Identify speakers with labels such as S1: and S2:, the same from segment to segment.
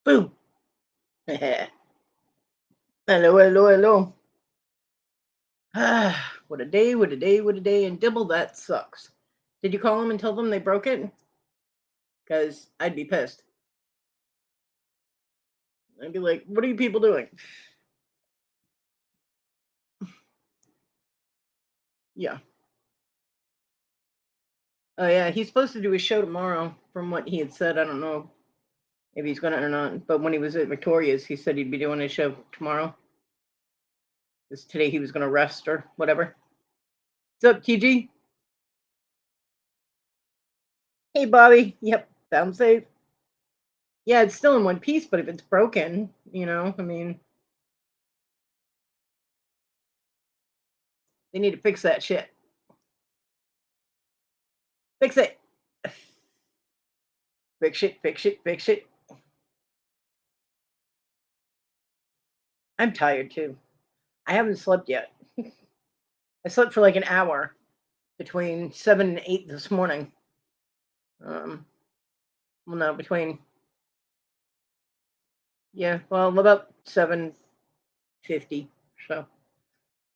S1: Boom. Hello, hello, hello. What a day, what a day, what a day. And Dibble, that sucks. Did you call them and tell them they broke it? Because I'd be pissed. I'd be like, what are you people doing? Yeah. Oh, yeah. He's supposed to do a show tomorrow, from what he had said. I don't know if he's going to or not. But when he was at Victoria's, he said he'd be doing a show tomorrow. Because today he was going to rest or whatever. What's up, TG? Hey, Bobby. Yep. Sound safe. Yeah, it's still in one piece, but if it's broken, I mean, they need to fix that shit. Fix it. Fix it, fix it, fix it. I'm tired too. I haven't slept yet. I slept for like an hour between 7 and 8 this morning. Um, well, no, well, about 7:50. So,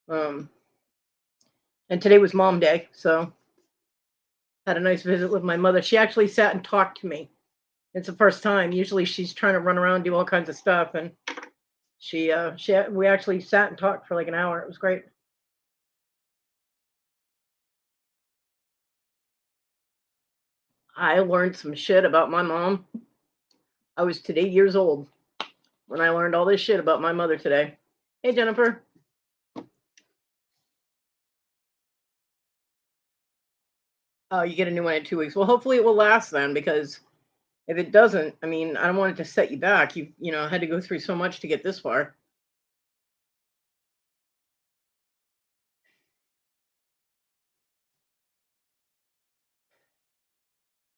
S1: um, and today was Mom Day, so had a nice visit with my mother. She actually sat and talked to me. It's the first time. Usually, she's trying to run around, do all kinds of stuff, and we actually sat and talked for like an hour. It was great. I learned some shit about my mom. I was today years old when I learned all this shit about my mother today. Hey, Jennifer. Oh, you get a new one in 2 weeks. Well, hopefully it will last then, because if it doesn't, I mean, I don't want it to set you back. You had to go through so much to get this far.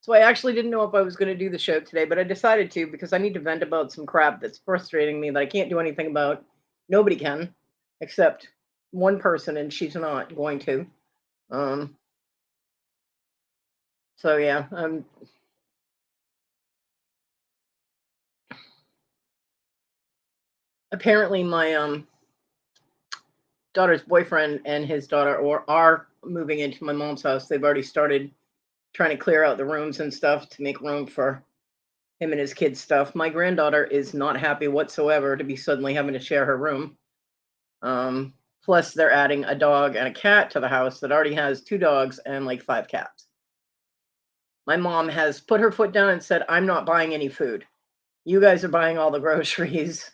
S1: So I actually didn't know if I was going to do the show today, but I decided to because I need to vent about some crap that's frustrating me that I can't do anything about. Nobody can, except one person, and she's not going to. Um. So yeah, apparently my daughter's boyfriend and his daughter are moving into my mom's house. They've already started trying to clear out the rooms and stuff to make room for him and his kids' stuff. My granddaughter is not happy whatsoever to be suddenly having to share her room. Um, Plus, they're adding a dog and a cat to the house that already has two dogs and like five cats. My mom has put her foot down and said, I'm not buying any food. You guys are buying all the groceries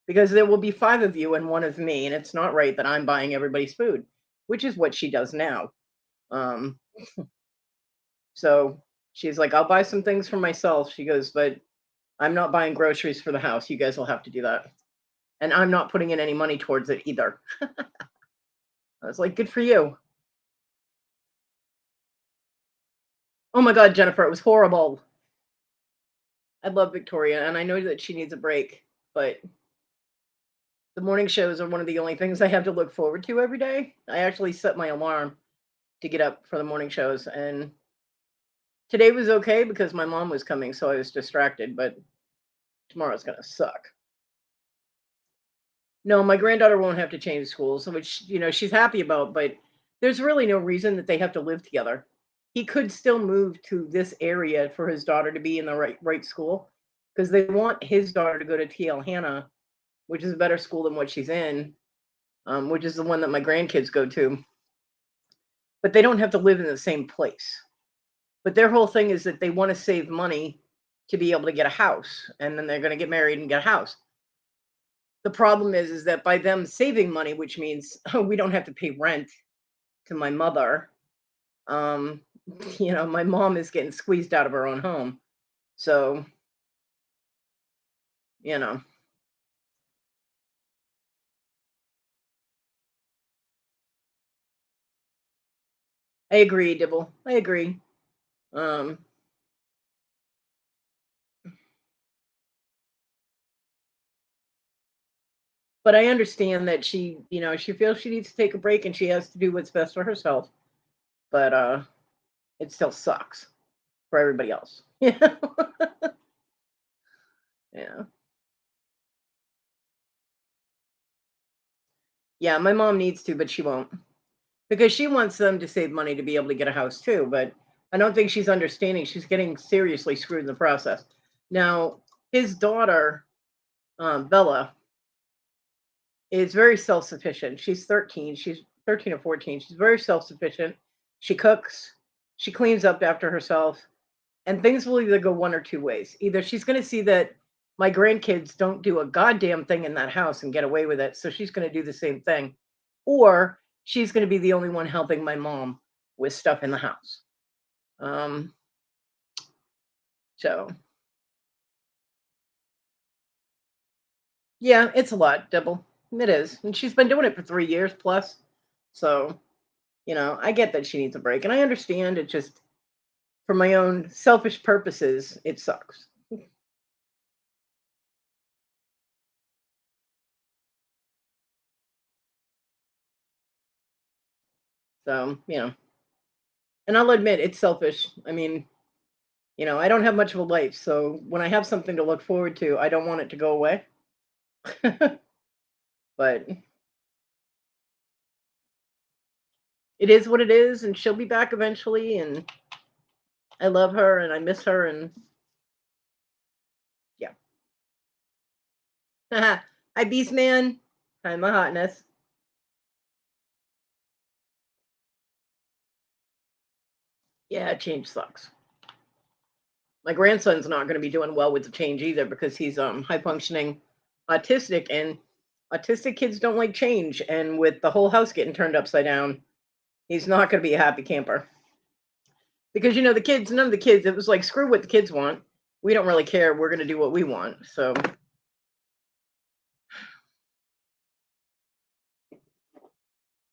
S1: because there will be five of you and one of me. And it's not right that I'm buying everybody's food, which is what she does now. Um, so she's like, I'll buy some things for myself. She goes, but I'm not buying groceries for the house. You guys will have to do that. And I'm not putting in any money towards it either. I was like, good for you. Oh my God, Jennifer, it was horrible. I love Victoria, and I know that she needs a break, but the morning shows are one of the only things I have to look forward to every day. I actually set my alarm to get up for the morning shows, and today was okay because my mom was coming, so I was distracted, but tomorrow's gonna suck. No, my granddaughter won't have to change schools, which she's happy about, but there's really no reason that they have to live together. He could still move to this area for his daughter to be in the right school because they want his daughter to go to TL Hannah, which is a better school than what she's in, which is the one that my grandkids go to. But they don't have to live in the same place. But their whole thing is that they want to save money to be able to get a house, and then they're going to get married and get a house. The problem is that by them saving money, which means we don't have to pay rent to my mother, um, my mom is getting squeezed out of her own home. So, you know, I agree, Dibble. I agree. Um, but I understand that she feels she needs to take a break and she has to do what's best for herself. But it still sucks for everybody else. Yeah. Yeah. Yeah, my mom needs to, but she won't because she wants them to save money to be able to get a house too. But I don't think she's understanding. She's getting seriously screwed in the process. Now, his daughter, Bella, is very self sufficient. She's 13. She's 13 or 14. She's very self sufficient. She cooks, she cleans up after herself, and things will either go one or two ways. Either she's going to see that my grandkids don't do a goddamn thing in that house and get away with it, so she's going to do the same thing, or she's going to be the only one helping my mom with stuff in the house. Um, so yeah, it's a lot, double. It is, and she's been doing it for 3 years plus. So I get that she needs a break, and I understand. It just for my own selfish purposes, it sucks. So and I'll admit it's selfish. I mean, I don't have much of a life, so when I have something to look forward to, I don't want it to go away. But it is what it is, and she'll be back eventually. And I love her, and I miss her, and yeah. Hi, Beast Man. Hi, my hotness. Yeah, change sucks. My grandson's not going to be doing well with the change either because he's high functioning autistic, and autistic kids don't like change. And with the whole house getting turned upside down, he's not going to be a happy camper. Because the kids, none of the kids, it was like screw what the kids want. We don't really care. We're going to do what we want. So, I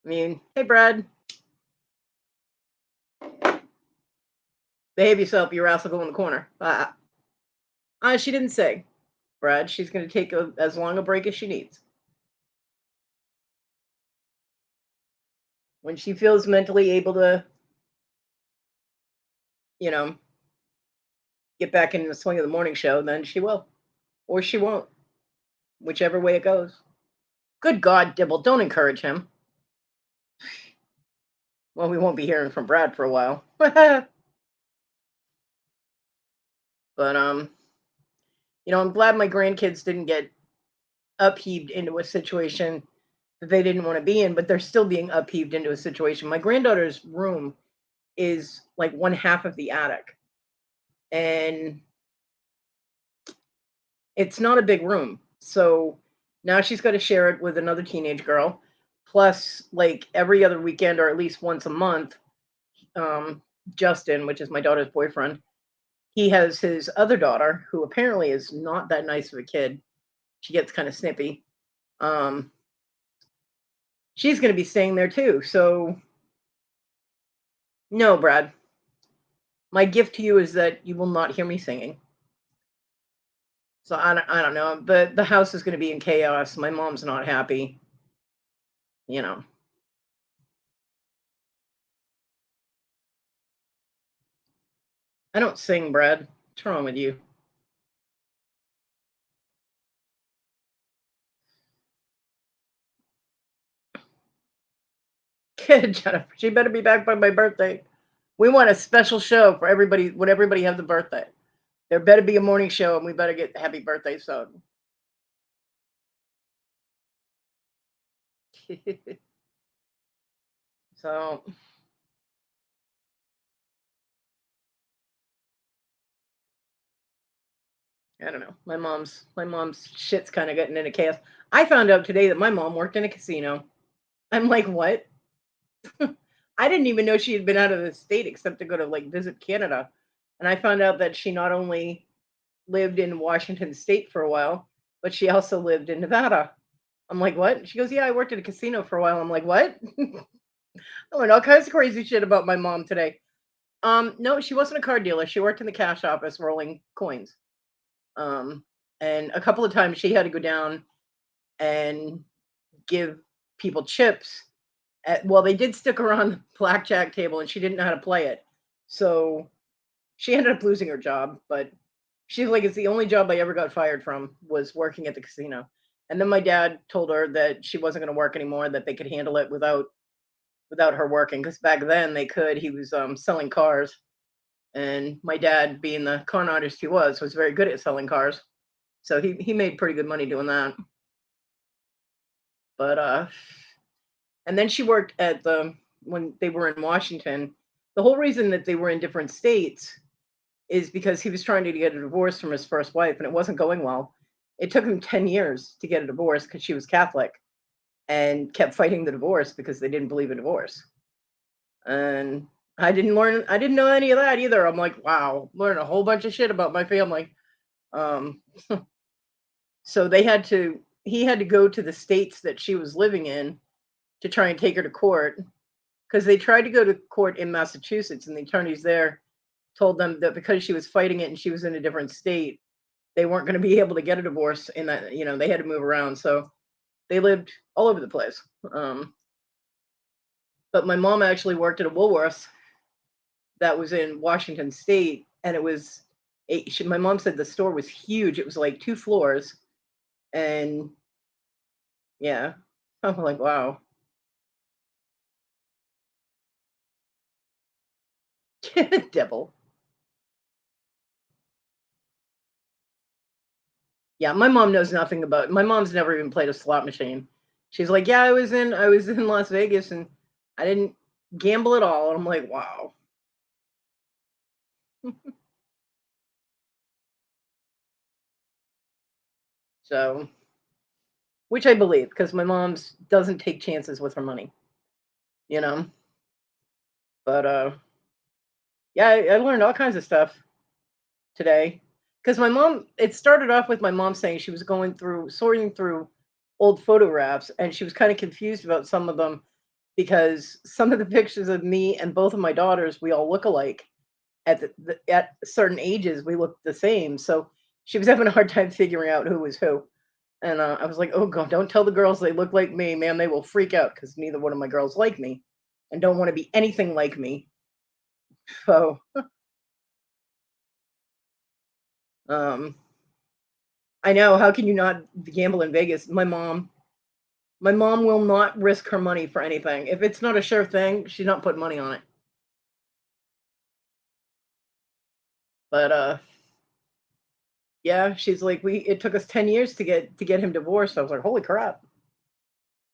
S1: mean, hey Brad, behave yourself. Your ass will go in the corner. She didn't say, Brad. She's going to take as long a break as she needs. When she feels mentally able to, you know, get back in the swing of the morning show, then she will, or she won't, whichever way it goes. Good God, Dibble, don't encourage him. Well, we won't be hearing from Brad for a while. But I'm glad my grandkids didn't get upheaved into a situation that they didn't want to be in, but they're still being upheaved into a situation. My granddaughter's room is like one half of the attic, and it's not a big room. So now she's got to share it with another teenage girl. Plus, like every other weekend or at least once a month, Justin, which is my daughter's boyfriend, he has his other daughter, who apparently is not that nice of a kid. She gets kind of snippy. Um, she's going to be staying there too. So, no, Brad, my gift to you is that you will not hear me singing. So I don't know. The house is going to be in chaos. My mom's not happy. You know, I don't sing, Brad. What's wrong with you? Kid, Jennifer, she better be back by my birthday. We want a special show for everybody when everybody has a birthday. There better be a morning show, and we better get happy birthday song. So I don't know. My mom's shit's kind of getting into chaos. I found out today that my mom worked in a casino. I'm like, what? I didn't even know she had been out of the state except to go to like visit Canada. And I found out that she not only lived in Washington State for a while, but she also lived in Nevada. I'm like, what? She goes, yeah, I worked at a casino for a while. I'm like, what? I learned all kinds of crazy shit about my mom today. No, she wasn't a car dealer. She worked in the cash office rolling coins. Um, and a couple of times she had to go down and give people chips. Well, they did stick her on the blackjack table, and she didn't know how to play it. So she ended up losing her job. But she's like, it's the only job I ever got fired from was working at the casino. And then my dad told her that she wasn't going to work anymore, that they could handle it without her working, because back then they could. He was selling cars, and my dad, being the con artist he was very good at selling cars. So he made pretty good money doing that. But and then she worked at the when they were in Washington. The whole reason that they were in different states is because he was trying to get a divorce from his first wife, and it wasn't going well. It took him 10 years to get a divorce because she was Catholic and kept fighting the divorce because they didn't believe in divorce. And I didn't know any of that either. I'm like, wow, learn a whole bunch of shit about my family. Um, so he had to go to the states that she was living in to try and take her to court, because they tried to go to court in Massachusetts, and the attorneys there told them that because she was fighting it and she was in a different state, they weren't going to be able to get a divorce in that, they had to move around. So they lived all over the place. But my mom actually worked at a Woolworths that was in Washington State, and it was my mom said the store was huge. It was like 2 floors, and yeah, I'm like, wow. Devil. Yeah, my mom knows nothing about. My mom's never even played a slot machine. She's like, yeah, I was in Las Vegas, and I didn't gamble at all. And I'm like, wow. So, which I believe, because my mom's doesn't take chances with her money, you know. But yeah, I learned all kinds of stuff today. Because my mom, it started off with my mom saying she was sorting through old photographs, and she was kind of confused about some of them, because some of the pictures of me and both of my daughters, we all look alike. At certain ages, we look the same. So she was having a hard time figuring out who was who. And I was like, oh God, don't tell the girls they look like me, man. They will freak out, because neither one of my girls like me and don't want to be anything like me. So um, I know. How can you not gamble in Vegas? My mom will not risk her money for anything. If it's not a sure thing, she's not putting money on it. But yeah, she's like, it took us 10 years to get him divorced. I was like, holy crap.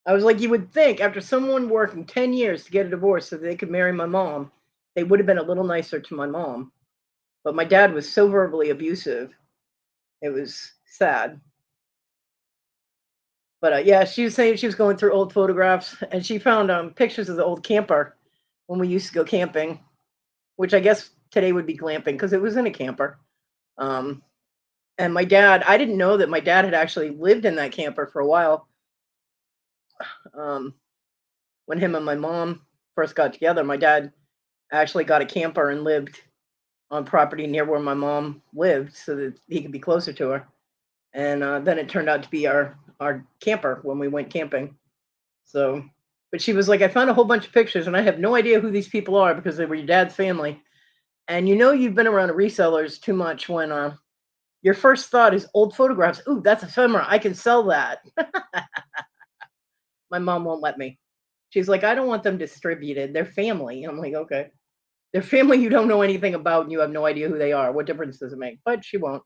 S1: I was like, you would think after someone working 10 years to get a divorce so they could marry my mom, they would have been a little nicer to my mom. But my dad was so verbally abusive. It was sad. But yeah, she was saying she was going through old photographs, and she found pictures of the old camper when we used to go camping, which I guess today would be glamping because it was in a camper. Um, and I didn't know that my dad had actually lived in that camper for a while. Um, when him and my mom first got together, my dad actually got a camper and lived on property near where my mom lived so that he could be closer to her. And then it turned out to be our camper when we went camping. So, but she was like, I found a whole bunch of pictures, and I have no idea who these people are because they were your dad's family. And you've been around resellers too much when your first thought is old photographs. Ooh, that's ephemera. I can sell that. My mom won't let me. She's like, I don't want them distributed. They're family. I'm like, okay. They're family you don't know anything about, and you have no idea who they are. What difference does it make? But she won't.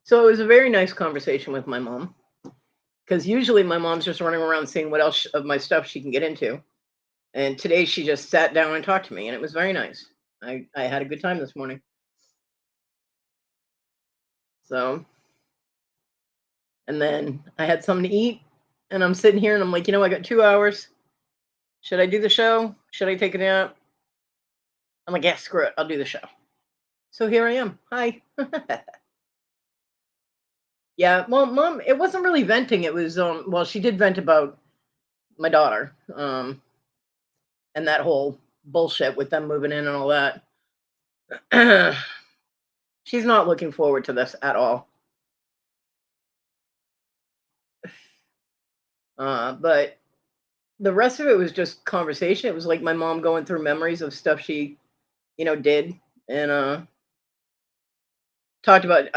S1: So it was a very nice conversation with my mom, because usually my mom's just running around seeing what else of my stuff she can get into. And today she just sat down and talked to me, and it was very nice. I had a good time this morning. So, and then I had something to eat, and I'm sitting here and I'm like, I got 2 hours. Should I do the show? Should I take a nap? I'm like, yeah, screw it. I'll do the show. So here I am. Hi. Yeah, well, mom, it wasn't really venting. It was well, she did vent about my daughter, and that whole bullshit with them moving in and all that. She's not looking forward to this at all. But the rest of it was just conversation. It was like my mom going through memories of stuff she, did, and talked about.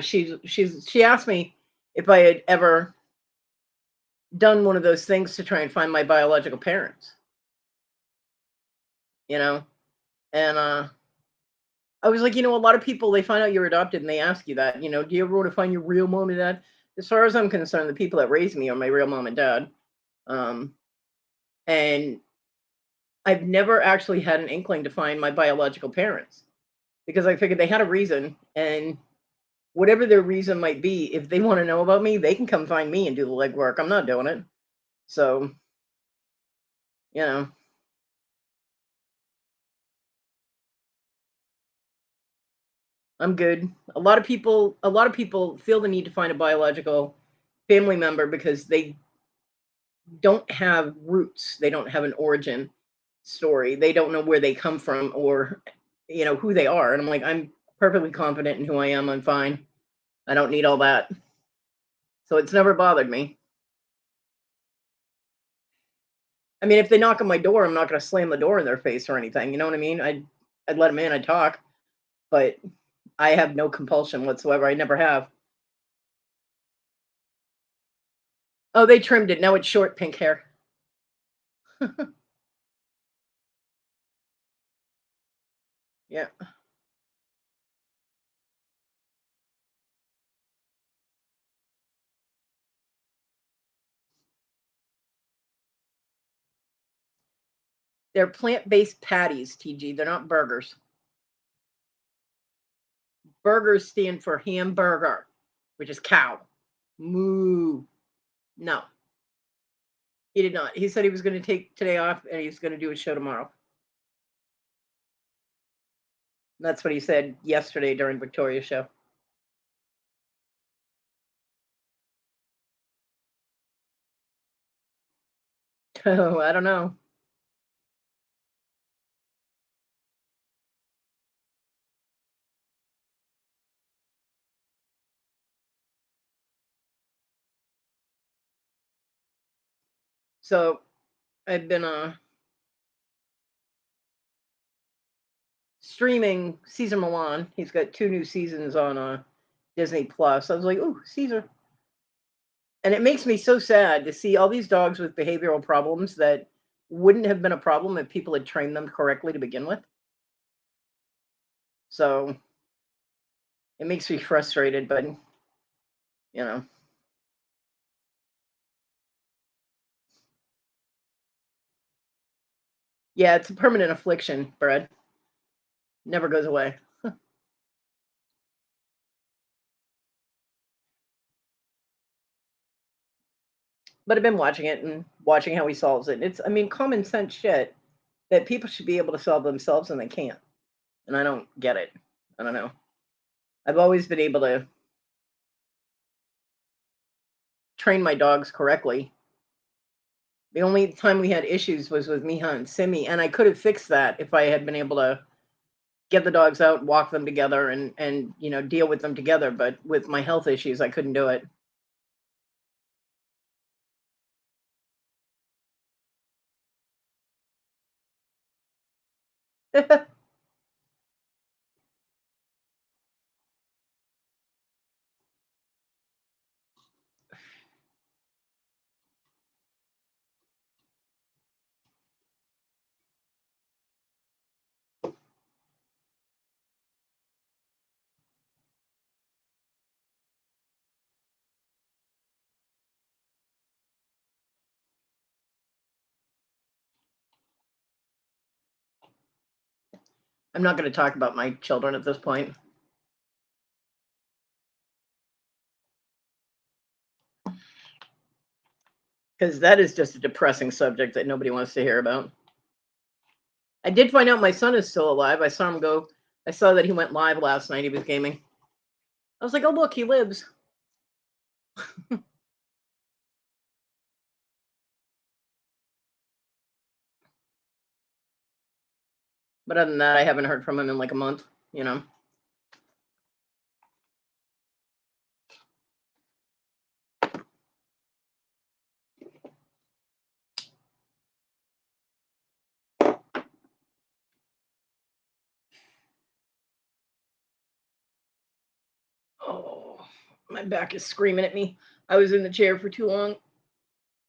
S1: She asked me if I had ever done one of those things to try and find my biological parents, you know, and I was like, a lot of people, they find out you're adopted and they ask you that, do you ever want to find your real mom and dad? As far as I'm concerned, the people that raised me are my real mom and dad. Um, and I've never actually had an inkling to find my biological parents because I figured they had a reason, and whatever their reason might be, if they want to know about me, they can come find me and do the legwork. I'm not doing it. So, you know, I'm good. A lot of people feel the need to find a biological family member because they don't have roots. They don't have an origin story. They don't know where they come from or who they are. And I'm like, I'm perfectly confident in who I am. I'm fine. I don't need all that. So it's never bothered me. I mean, if they knock on my door, I'm not going to slam the door in their face or anything. You know what I mean? I'd let them in. I'd talk, but I have no compulsion whatsoever. I never have. Oh, they trimmed it. Now it's short pink hair. Yeah. They're plant-based patties, TG. They're not burgers. Burgers stand for hamburger, which is cow. Moo. No, he did not. He said he was going to take today off and he's going to do a show tomorrow. That's what he said yesterday during Victoria's show. Oh, I don't know. So I've been streaming Caesar Milan. He's got 2 new seasons on Disney Plus. I was like, "Ooh, Caesar." And it makes me so sad to see all these dogs with behavioral problems that wouldn't have been a problem if people had trained them correctly to begin with. So it makes me frustrated, but you know, yeah, it's a permanent affliction, Brad. Never goes away. But I've been watching it and watching how he solves it. It's, I mean, common sense shit that people should be able to solve themselves and they can't. And I don't get it. I don't know. I've always been able to train my dogs correctly. The only time we had issues was with Miha and Simi, and I could have fixed that if I had been able to get the dogs out, walk them together, and deal with them together. But with my health issues, I couldn't do it. I'm not going to talk about my children at this point because that is just a depressing subject that nobody wants to hear about. I did find out my son is still alive. I saw him go. I saw that he went live last night. He was gaming. I was like, oh, look, he lives. But other than that, I haven't heard from him in like a month, you know. Oh, my back is screaming at me. I was in the chair for too long.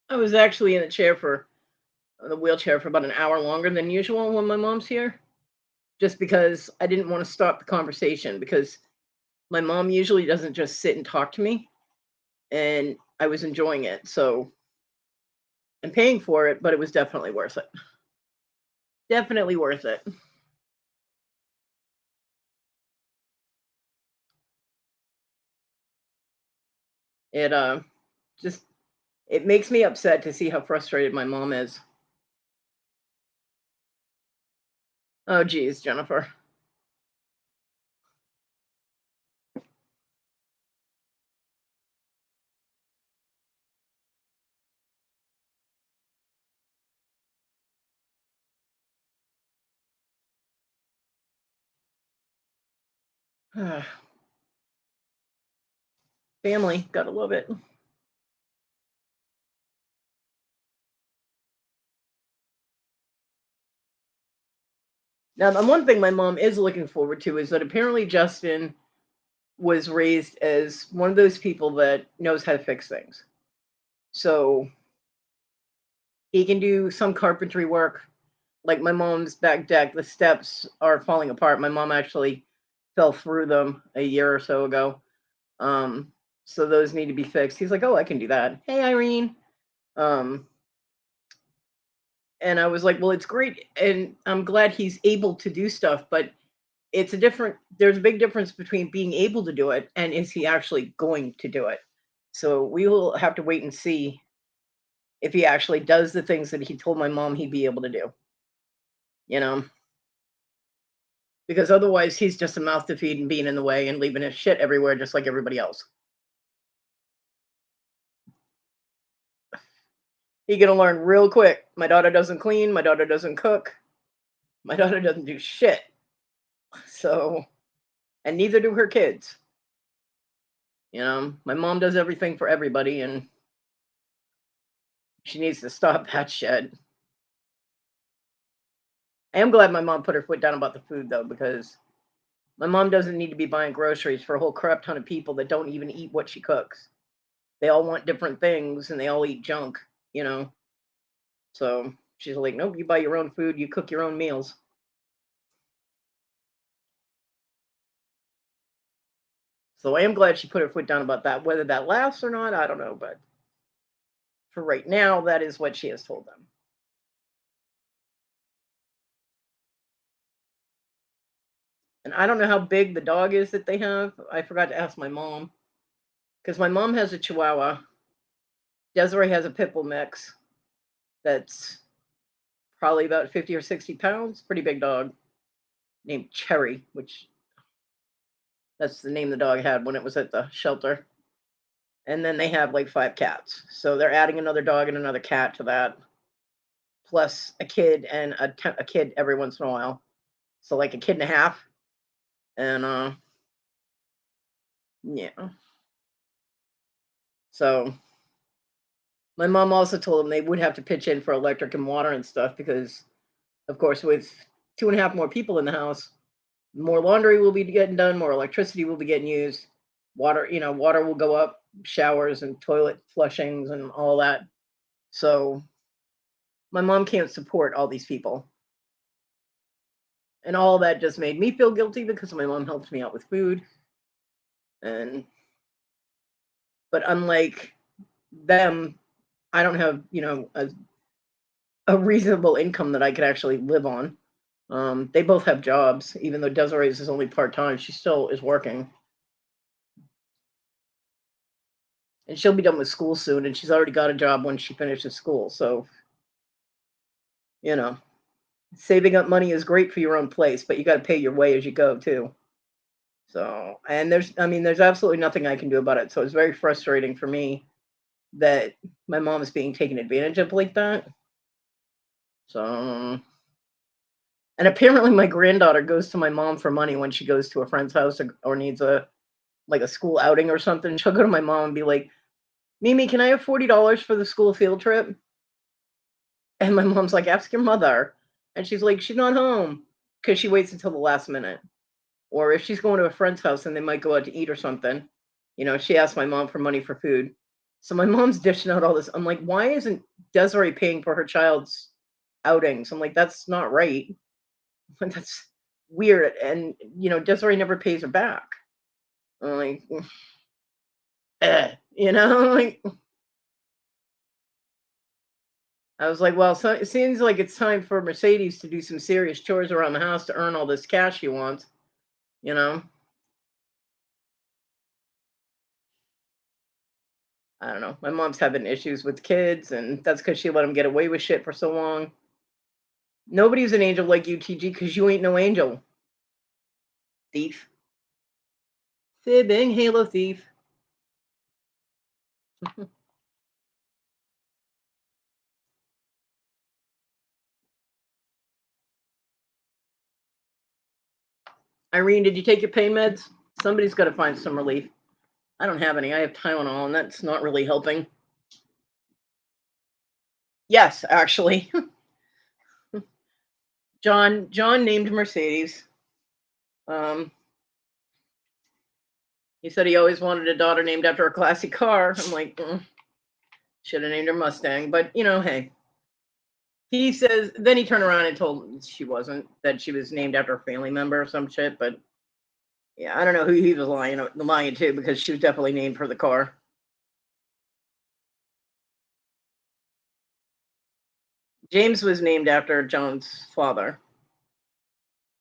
S1: I was actually in the wheelchair for about an hour longer than usual when my mom's here, just because I didn't want to stop the conversation because my mom usually doesn't just sit and talk to me, and I was enjoying it. So I'm paying for it, but it was definitely worth it. Definitely worth it. It just it makes me upset to see how frustrated my mom is. Oh geez, Jennifer. Family, gotta love it. Now, the one thing my mom is looking forward to is that apparently Justin was raised as one of those people that knows how to fix things. So he can do some carpentry work. Like my mom's back deck, the steps are falling apart. My mom actually fell through them a year or so ago. Um, so those need to be fixed. He's like, "Oh, I can do that." Hey, Irene. Um, and I was like, "Well, it's great, and I'm glad he's able to do stuff, but there's a big difference between being able to do it and is he actually going to do it." So we will have to wait and see if he actually does the things that he told my mom he'd be able to do, you know, because otherwise he's just a mouth to feed and being in the way and leaving his shit everywhere just like everybody else. He's gonna learn real quick. My daughter doesn't clean, my daughter doesn't cook, my daughter doesn't do shit. So, and neither do her kids. You know, my mom does everything for everybody and she needs to stop that shit. I am glad my mom put her foot down about the food though, because my mom doesn't need to be buying groceries for a whole crap ton of people that don't even eat what she cooks. They all want different things and they all eat junk, you know. So she's like, "Nope, you buy your own food, you cook your own meals." So I am glad she put her foot down about that. Whether that lasts or not, I don't know, but for right now, that is what she has told them. And I don't know how big the dog is that they have. I forgot to ask my mom because my mom has a Chihuahua. Desiree has a pit bull mix that's probably about 50 or 60 pounds. Pretty big dog named Cherry, which that's the name the dog had when it was at the shelter. And then they have like 5 cats. So they're adding another dog and another cat to that, plus a kid and a kid every once in a while. So like a kid and a half. And yeah. So my mom also told them they would have to pitch in for electric and water and stuff because, of course, with two and a half more people in the house, more laundry will be getting done, more electricity will be getting used. Water, water will go up, showers and toilet flushings and all that. So my mom can't support all these people. And all that just made me feel guilty because my mom helps me out with food. And but unlike them, I don't have, a reasonable income that I could actually live on. They both have jobs, even though Desiree's is only part time. She still is working, and she'll be done with school soon. And she's already got a job when she finishes school. So you know, saving up money is great for your own place, but you got to pay your way as you go too. So, and there's absolutely nothing I can do about it. So it's very frustrating for me that my mom is being taken advantage of like that. So And apparently my granddaughter goes to my mom for money when she goes to a friend's house or needs a like a school outing or something. She'll go to my mom and be like, "Mimi, can I have $40 for the school field trip?" And my mom's like, "Ask your mother." And she's like, "She's not home," because she waits until the last minute. Or if she's going to a friend's house and they might go out to eat or something, she asked my mom for money for food. So my mom's dishing out all this. I'm like, why isn't Desiree paying for her child's outings? I'm like, that's not right. That's weird. And Desiree never pays her back. I'm like, like I was like, well, so it seems like it's time for Mercedes to do some serious chores around the house to earn all this cash she wants, you know. I don't know. My mom's having issues with kids, and that's because she let them get away with shit for so long. Nobody's an angel like you, TG, because you ain't no angel, thief. Fibbing, Halo thief. Irene, did you take your pain meds? Somebody's got to find some relief. I don't have any. I have Tylenol, and that's not really helping. Yes, actually. John named Mercedes. Um, he said he always wanted a daughter named after a classic car. I'm like, should have named her Mustang, but hey. He says, then he turned around and told she wasn't, that she was named after a family member or some shit. But yeah, I don't know who he was lying to, because she was definitely named for the car. James was named after John's father.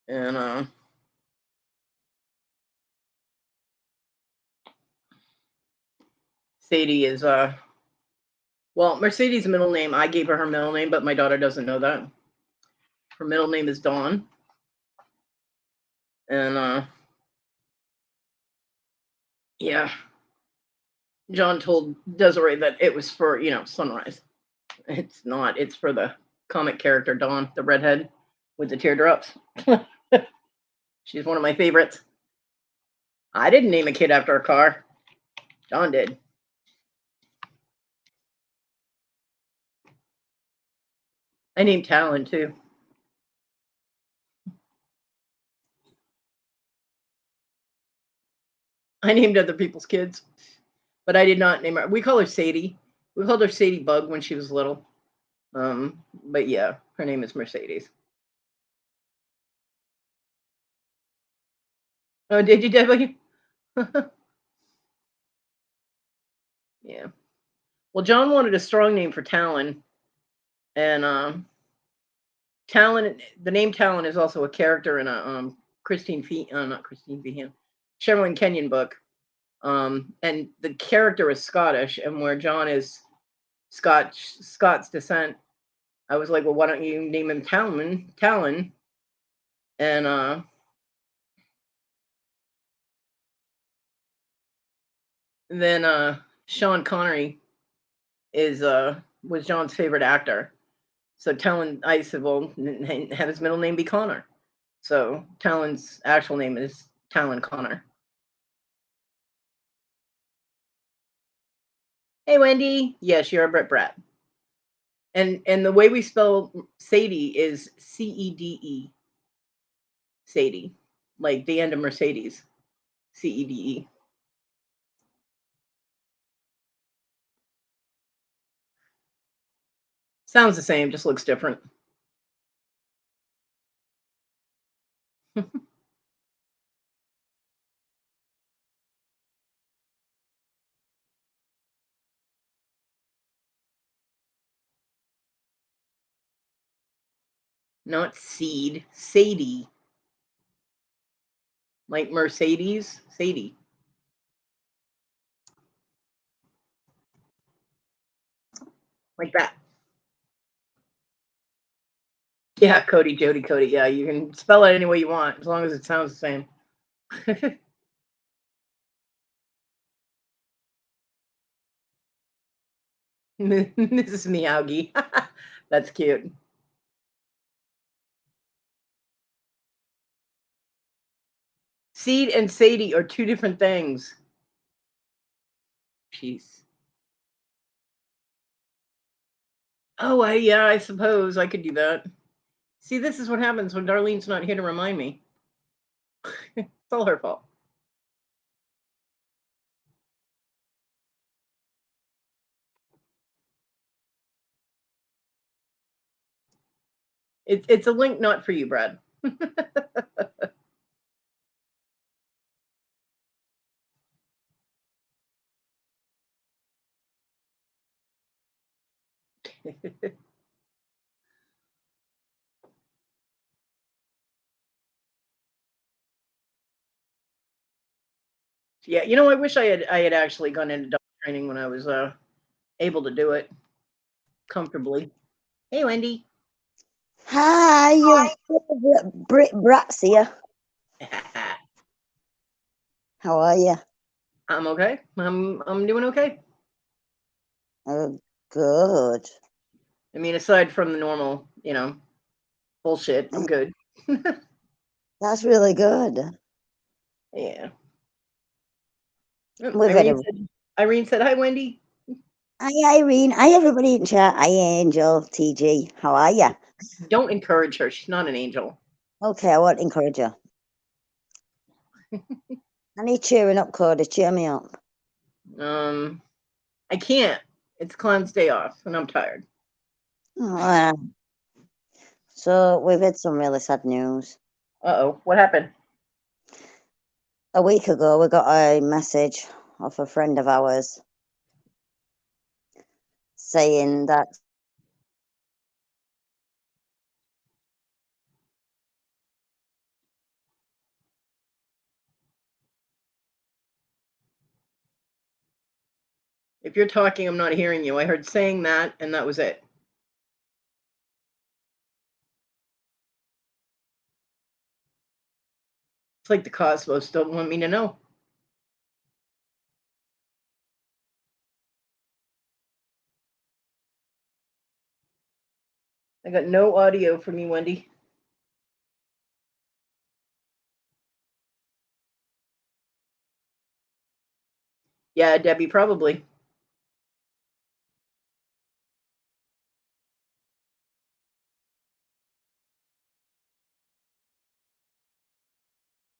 S1: And Sadie is well, Mercedes' middle name, I gave her middle name, but my daughter doesn't know that. Her middle name is Dawn. And yeah. John told Desiree that it was for, sunrise. It's not. It's for the comic character Dawn, the redhead with the teardrops. She's one of my favorites. I didn't name a kid after a car. John did. I named Talon too. I named other people's kids, but I did not name her. We call her Sadie. We called her Sadie Bug when she was little. But yeah, her name is Mercedes. Oh, did you, Debbie? Yeah. Well, John wanted a strong name for Talon, and Talon. The name Talon is also a character in a not Christine Feehan, Sherilyn Kenyon book. And the character is Scottish, and where John is Scots descent, I was like, well, why don't you name him Talon? And then Sean Connery is was John's favorite actor. So Talon, I said, well, have his middle name be Connor. So Talon's actual name is Talon Connor. Hey, Wendy. Yes, you're a Brit. And the way we spell Sadie is Cede. Sadie, like the end of Mercedes. Cede. Sounds the same, just looks different. Not seed, Sadie. Like Mercedes, Sadie. Like that. Yeah, Kodi, Jody, Kodi. Yeah, you can spell it any way you want, as long as it sounds the same. Mrs. Miyagi. That's cute. Seed and Sadie are two different things. Jeez. Oh, yeah, I suppose I could do that. See, this is what happens when Darlene's not here to remind me. It's all her fault. It's a link not for you, Brad. Yeah, I wish I had actually gone into dog training when I was able to do it comfortably. Hey, Wendy.
S2: Hi, your favorite Brit Brat's here. How are you?
S1: I'm okay. I'm doing okay.
S2: Oh, good.
S1: I mean, aside from the normal, bullshit, I'm good.
S2: That's really good.
S1: Yeah.
S2: We've had a
S1: Irene said, "Hi, Wendy."
S2: Hi, Irene. Hi, everybody in chat. Hi, Angel, TG. How are you?
S1: Don't encourage her. She's not an angel.
S2: Okay, I won't encourage her. I need cheering up, Kodi. Cheer me up.
S1: I can't. It's Clown's day off, and I'm tired.
S2: So we've had some really sad news.
S1: Uh-oh. What happened?
S2: A week ago, we got a message of a friend of ours saying that
S1: If you're talking, I'm not hearing you. I heard saying that, and that was it. It's like the Cosmos don't want me to know. I got no audio from you, Wendy. Yeah, Debbie, probably.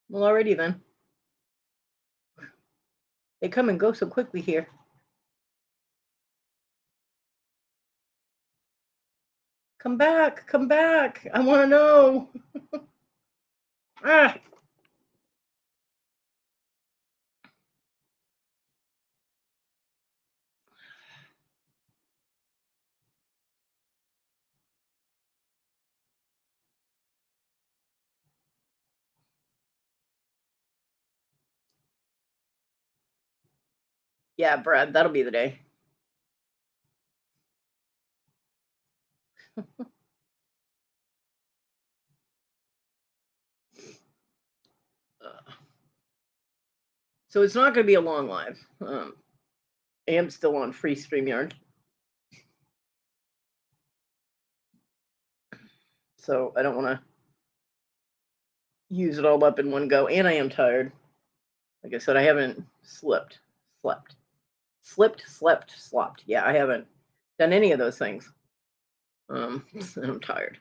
S1: Well, already then. They come and go so quickly here. Come back. Come back. I want to know. Ah. Yeah, Brad, that'll be the day. So it's not going to be a long live. I am still on free StreamYard. So I don't want to use it all up in one go. And I am tired. Like I said, I haven't slept. Yeah, I haven't done any of those things. And I'm tired.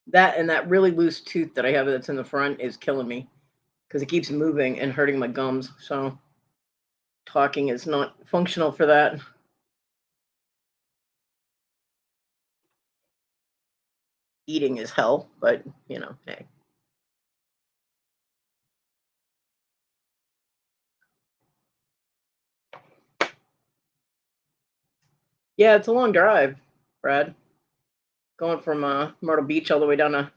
S1: That and that really loose tooth that I have that's in the front is killing me because it keeps moving and hurting my gums. So talking is not functional for that. Eating is hell, but hey. Yeah, it's a long drive, Brad. Going from Myrtle Beach all the way down to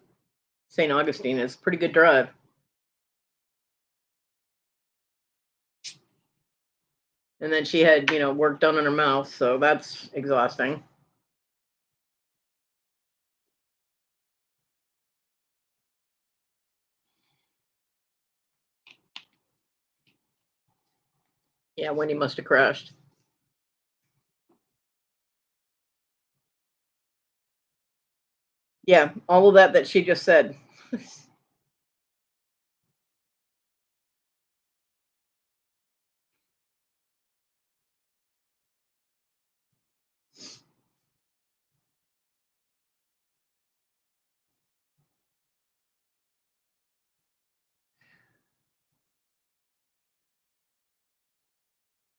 S1: St. Augustine is a pretty good drive. And then she had, work done on her mouth, so that's exhausting. Yeah, Wendy must have crashed. Yeah, all of that she just said.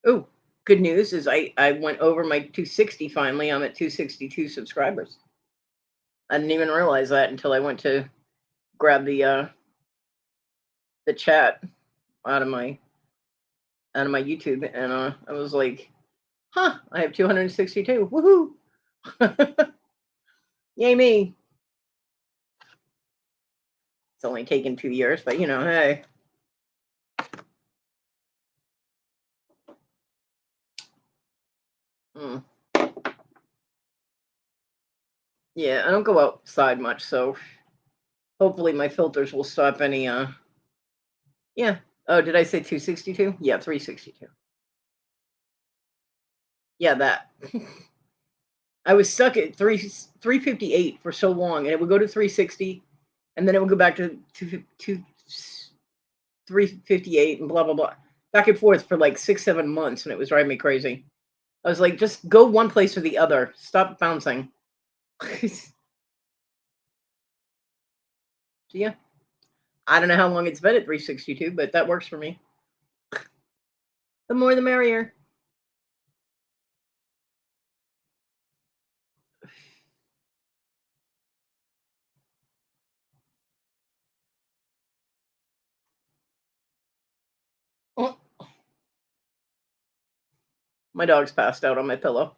S1: Oh, good news is I went over my 260 finally. I'm at 262 subscribers. I didn't even realize that until I went to grab the chat out of my YouTube, and I was like, "Huh, I have 262. Woohoo! Yay me!" It's only taken 2 years, but hey. Mm. Yeah, I don't go outside much, so hopefully my filters will stop any. Yeah. Oh, did I say 262? Yeah, 362. Yeah, that. I was stuck at 358 for so long, and it would go to 360, and then it would go back to 358, and blah blah blah, back and forth for like 6 7 months, and it was driving me crazy. I was like, just go one place or the other. Stop bouncing. So yeah, I don't know how long it's been at 362, but that works for me. The more the merrier. Oh, my dog's passed out on my pillow.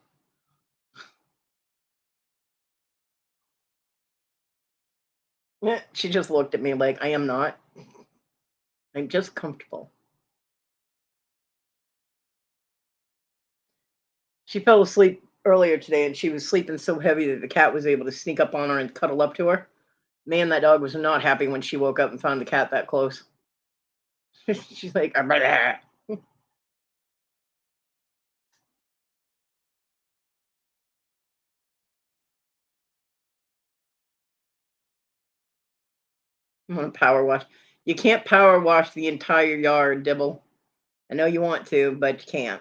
S1: She just looked at me like, I am not. I'm just comfortable. She fell asleep earlier today, and she was sleeping so heavy that the cat was able to sneak up on her and cuddle up to her. Man, that dog was not happy when she woke up and found the cat that close. She's like, I'm gonna power wash. You can't power wash the entire yard, Dibble. I know you want to, but you can't.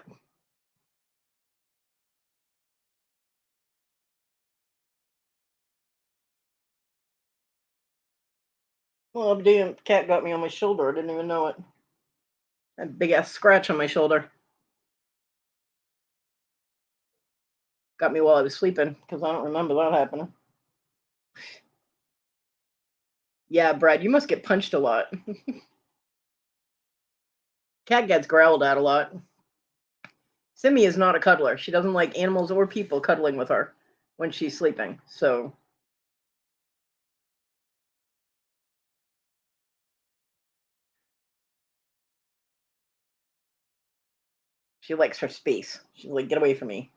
S1: Well, damn, cat got me on my shoulder. I didn't even know it. That big ass scratch on my shoulder. Got me while I was sleeping because I don't remember that happening. Yeah, Brad, you must get punched a lot. Cat gets growled at a lot. Simi is not a cuddler. She doesn't like animals or people cuddling with her when she's sleeping. So she likes her space. She's like, get away from me.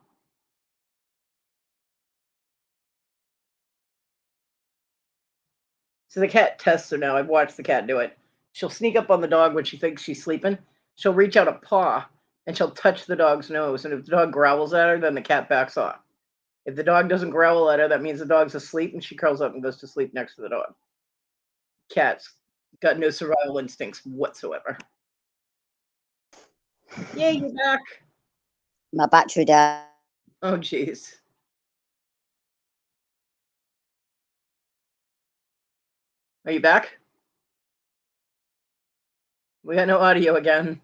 S1: So the cat tests her now. I've watched the cat do it. She'll sneak up on the dog when she thinks she's sleeping. She'll reach out a paw and she'll touch the dog's nose. And if the dog growls at her, then the cat backs off. If the dog doesn't growl at her, that means the dog's asleep and she curls up and goes to sleep next to the dog. Cat's got no survival instincts whatsoever. Yay, you're back.
S2: My battery died.
S1: Oh, jeez. Are you back? We got no audio again.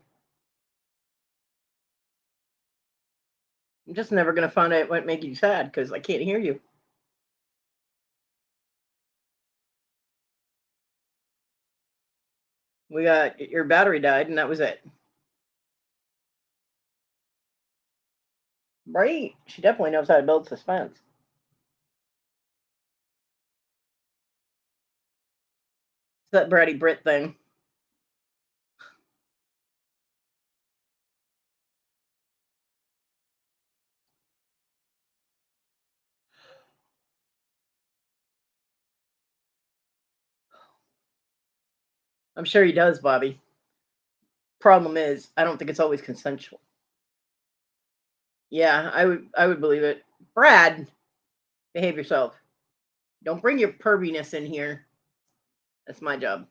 S1: I'm just never going to find out what made you sad because I can't hear you. We got your battery died, and that was it. Right? She definitely knows how to build suspense. It's that bratty Brit thing. I'm sure he does, Bobby. Problem is, I don't think it's always consensual. Yeah, I would believe it. Brad, behave yourself. Don't bring your perviness in here. That's my job.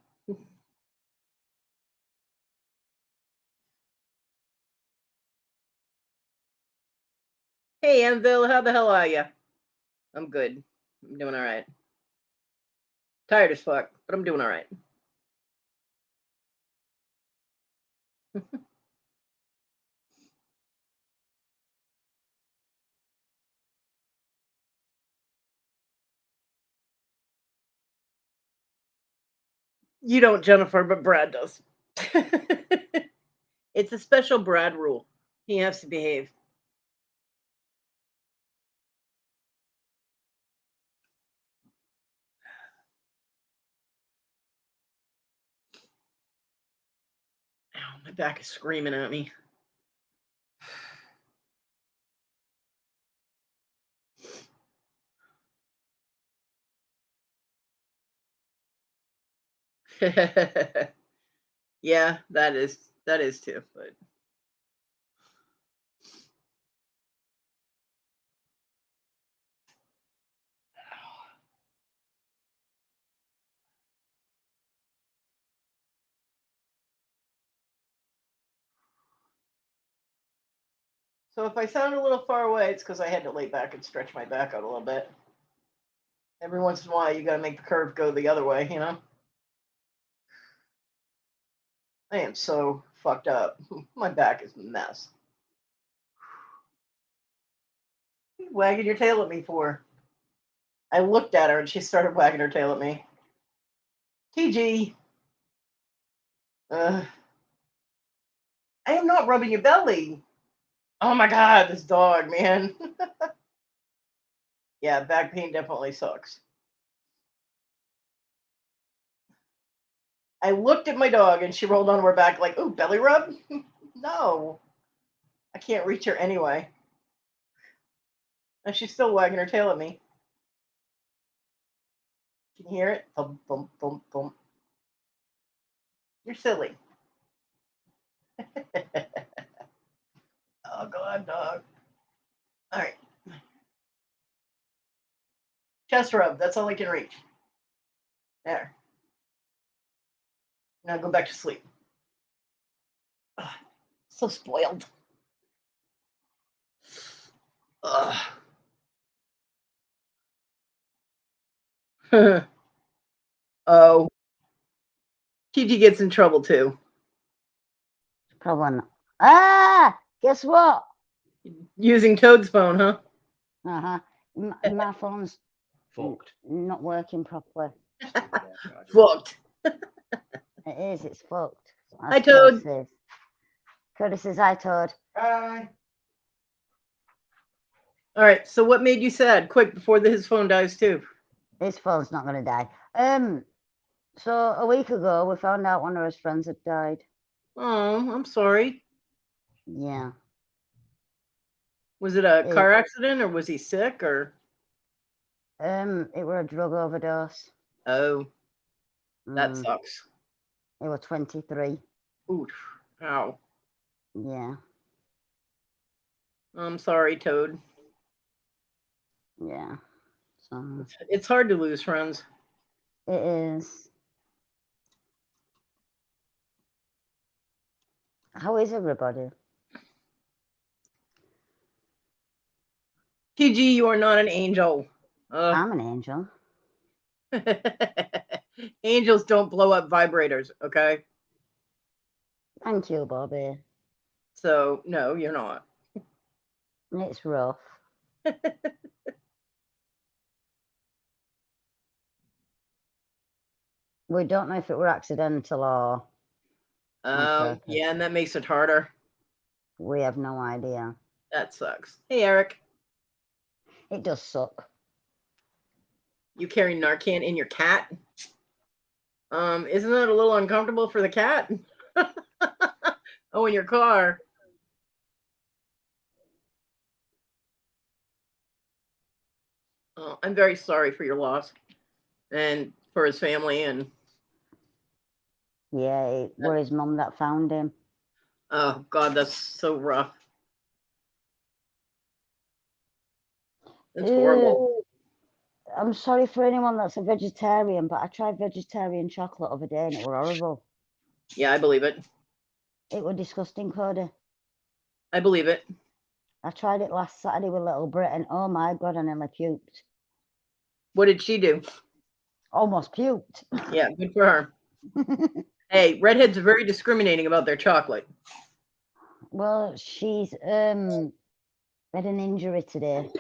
S1: Hey, Anvil, how the hell are you? I'm good. I'm doing all right. Tired as fuck, but I'm doing all right. You don't, Jennifer, but Brad does. It's a special Brad rule. He has to behave. Ow, my back is screaming at me. Yeah, that is too. But so if I sound a little far away, it's because I had to lay back and stretch my back out a little bit. Every once in a while, you got to make the curve go the other way, you know? I am so fucked up. My back is a mess. What are you wagging your tail at me for? I looked at her and she started wagging her tail at me. TG. I am not rubbing your belly. Oh my god, this dog, man. Yeah, back pain definitely sucks. I looked at my dog and she rolled onto her back like, ooh, belly rub? No. I can't reach her anyway. And she's still wagging her tail at me. Can you hear it? Thump, thump, thump, thump. You're silly. Oh, God, dog. All right. Chest rub. That's all I can reach. There. Now go back to sleep. Ugh, so spoiled. Ugh. Oh. TG gets in trouble too.
S2: Probably not. Ah, guess what?
S1: Using Toad's phone, huh?
S2: Uh-huh. My phone's
S3: Fucked.
S2: not working properly.
S1: Fucked.
S2: It is, it's fucked.
S1: Hi, Toad.
S2: Kodi says, hi, Toad.
S3: Hi.
S1: All right, so what made you sad? Quick, before his phone dies too.
S2: His phone's not going to die. So a week ago, we found out one of his friends had died.
S1: Oh, I'm sorry.
S2: Yeah.
S1: Was it a car accident or was he sick or?
S2: It were a drug overdose.
S1: Oh, that sucks.
S2: He was 23.
S1: Ooh, ow.
S2: Yeah.
S1: I'm sorry, Toad.
S2: Yeah. So
S1: it's hard to lose friends.
S2: it is. How is everybody?
S1: TG, you are not an angel.
S2: I'm an angel.
S1: Angels don't blow up vibrators, okay?
S2: Thank you, Bobby.
S1: So, no, you're not.
S2: It's rough. We don't know if it were accidental or
S1: yeah, and that makes it harder.
S2: We have no idea.
S1: That sucks. Hey, Eric.
S2: It does suck.
S1: You carry Narcan in your cat? Isn't that a little uncomfortable for the cat? Oh, in your car. Oh, I'm very sorry for your loss and for his family. And
S2: yeah, it were his mum that found him.
S1: Oh God, that's so rough. That's horrible.
S2: I'm sorry for anyone that's a vegetarian, but I tried vegetarian chocolate other day and it were horrible.
S1: Yeah, I believe it.
S2: It were disgusting, Cody.
S1: I believe it.
S2: I tried it last Saturday with little Brit and oh my God, I nearly puked.
S1: What did she do?
S2: Almost puked.
S1: Yeah, good for her. Hey, redheads are very discriminating about their chocolate.
S2: Well, she's had an injury today.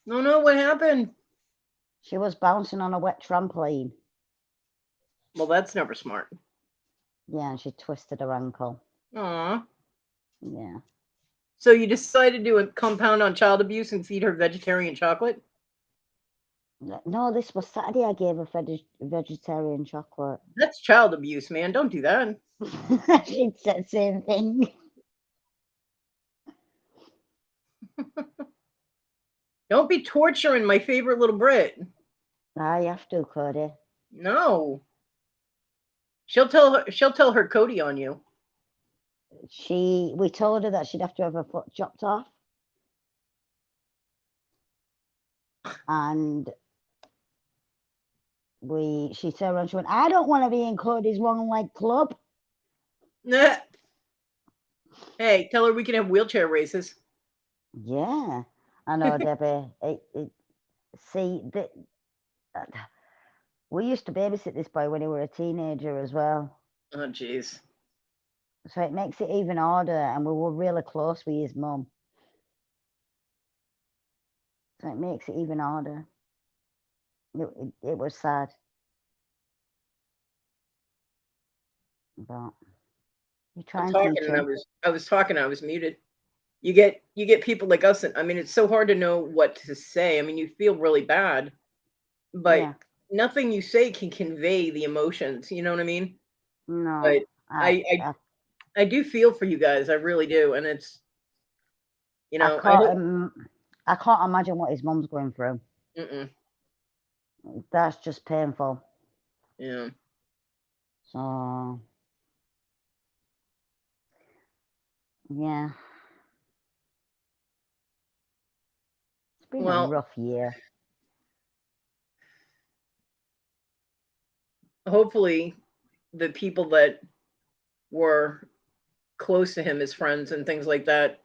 S1: No, what happened?
S2: She was bouncing on a wet trampoline.
S1: Well, that's never smart.
S2: Yeah, and she twisted her ankle.
S1: Aw.
S2: Yeah.
S1: So you decided to do a compound on child abuse and feed her vegetarian chocolate?
S2: No, this was Saturday. I gave her vegetarian chocolate.
S1: That's child abuse, man. Don't do that.
S2: She said the same thing.
S1: Don't be torturing my favorite little Brit.
S2: I have to, Cody.
S1: No. She'll tell her Kodi on you.
S2: We told her that she'd have to have her foot chopped off. And she turned around, she went, I don't want to be in Cody's wrong leg club.
S1: Nah. Hey, tell her we can have wheelchair races.
S2: Yeah, I know, Debbie. We used to babysit this boy when he was a teenager as well.
S1: Oh, jeez.
S2: So it makes it even harder, and we were really close with his mum. So it makes it even harder. It was sad. But you try and teach him.
S1: I was talking, I was muted. You get people like us, and I mean, it's so hard to know what to say. I mean, you feel really bad, but
S2: Yeah.
S1: nothing you say can convey the emotions. You know what I mean?
S2: No,
S1: But I do feel for you guys. I really do, and it's
S2: I can't imagine what his mum's going through. That's just painful.
S1: Yeah.
S2: So yeah, it's been a rough year.
S1: Hopefully, the people that were close to him as friends and things like that,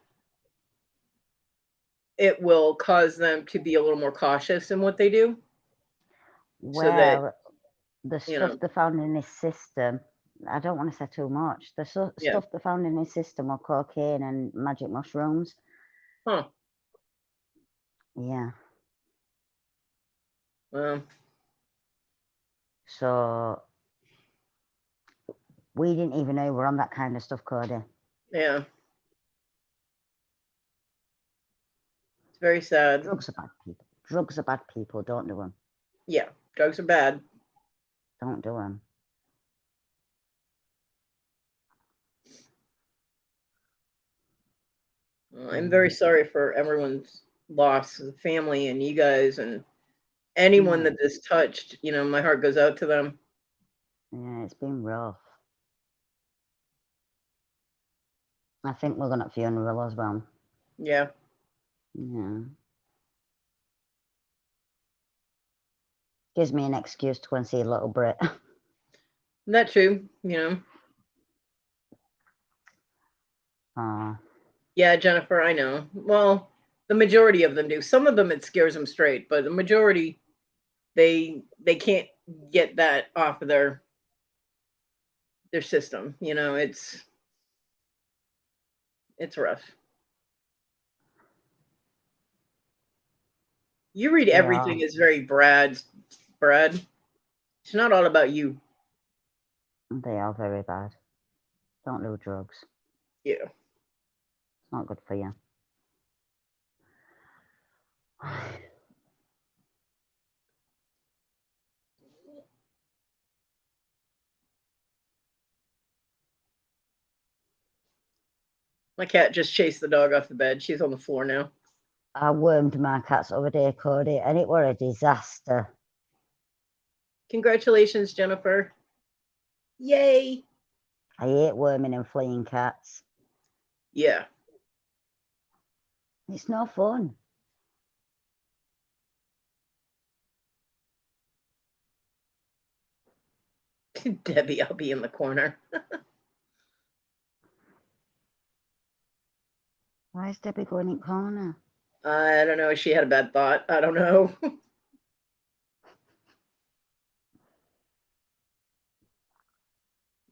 S1: it will cause them to be a little more cautious in what they do.
S2: Well,
S1: so that,
S2: the stuff they found in his system, I don't want to say too much. The stuff they found in his system were cocaine and magic mushrooms.
S1: Huh.
S2: Yeah. So we didn't even know we were on that kind of stuff, Cody.
S1: Yeah. It's very sad.
S2: Drugs are bad people. Drugs are bad people. Don't do them.
S1: Yeah. Drugs are bad.
S2: Don't do them.
S1: I'm very sorry for everyone's loss, the family and you guys and anyone that this touched. My heart goes out to them.
S2: Yeah, it's been rough. I think we're going at funeral as well.
S1: Yeah.
S2: Yeah. Gives me an excuse to go and see a little Brit.
S1: That's true, Yeah, Jennifer, I know. Well, the majority of them do. Some of them, it scares them straight, but the majority, they can't get that off of their system. It's rough. You read everything as very Brad. It's not all about you.
S2: They are very bad. Don't do drugs.
S1: Yeah.
S2: It's not good for you.
S1: My cat just chased the dog off the bed. She's on the floor now.
S2: I wormed my cats over there, Cody, and it were a disaster.
S1: Congratulations, Jennifer. Yay.
S2: I hate worming and fleeing cats.
S1: Yeah.
S2: It's no fun.
S1: Debbie, I'll be in the corner.
S2: Why is Debbie going in corner?
S1: I don't know. She had a bad thought. I don't know.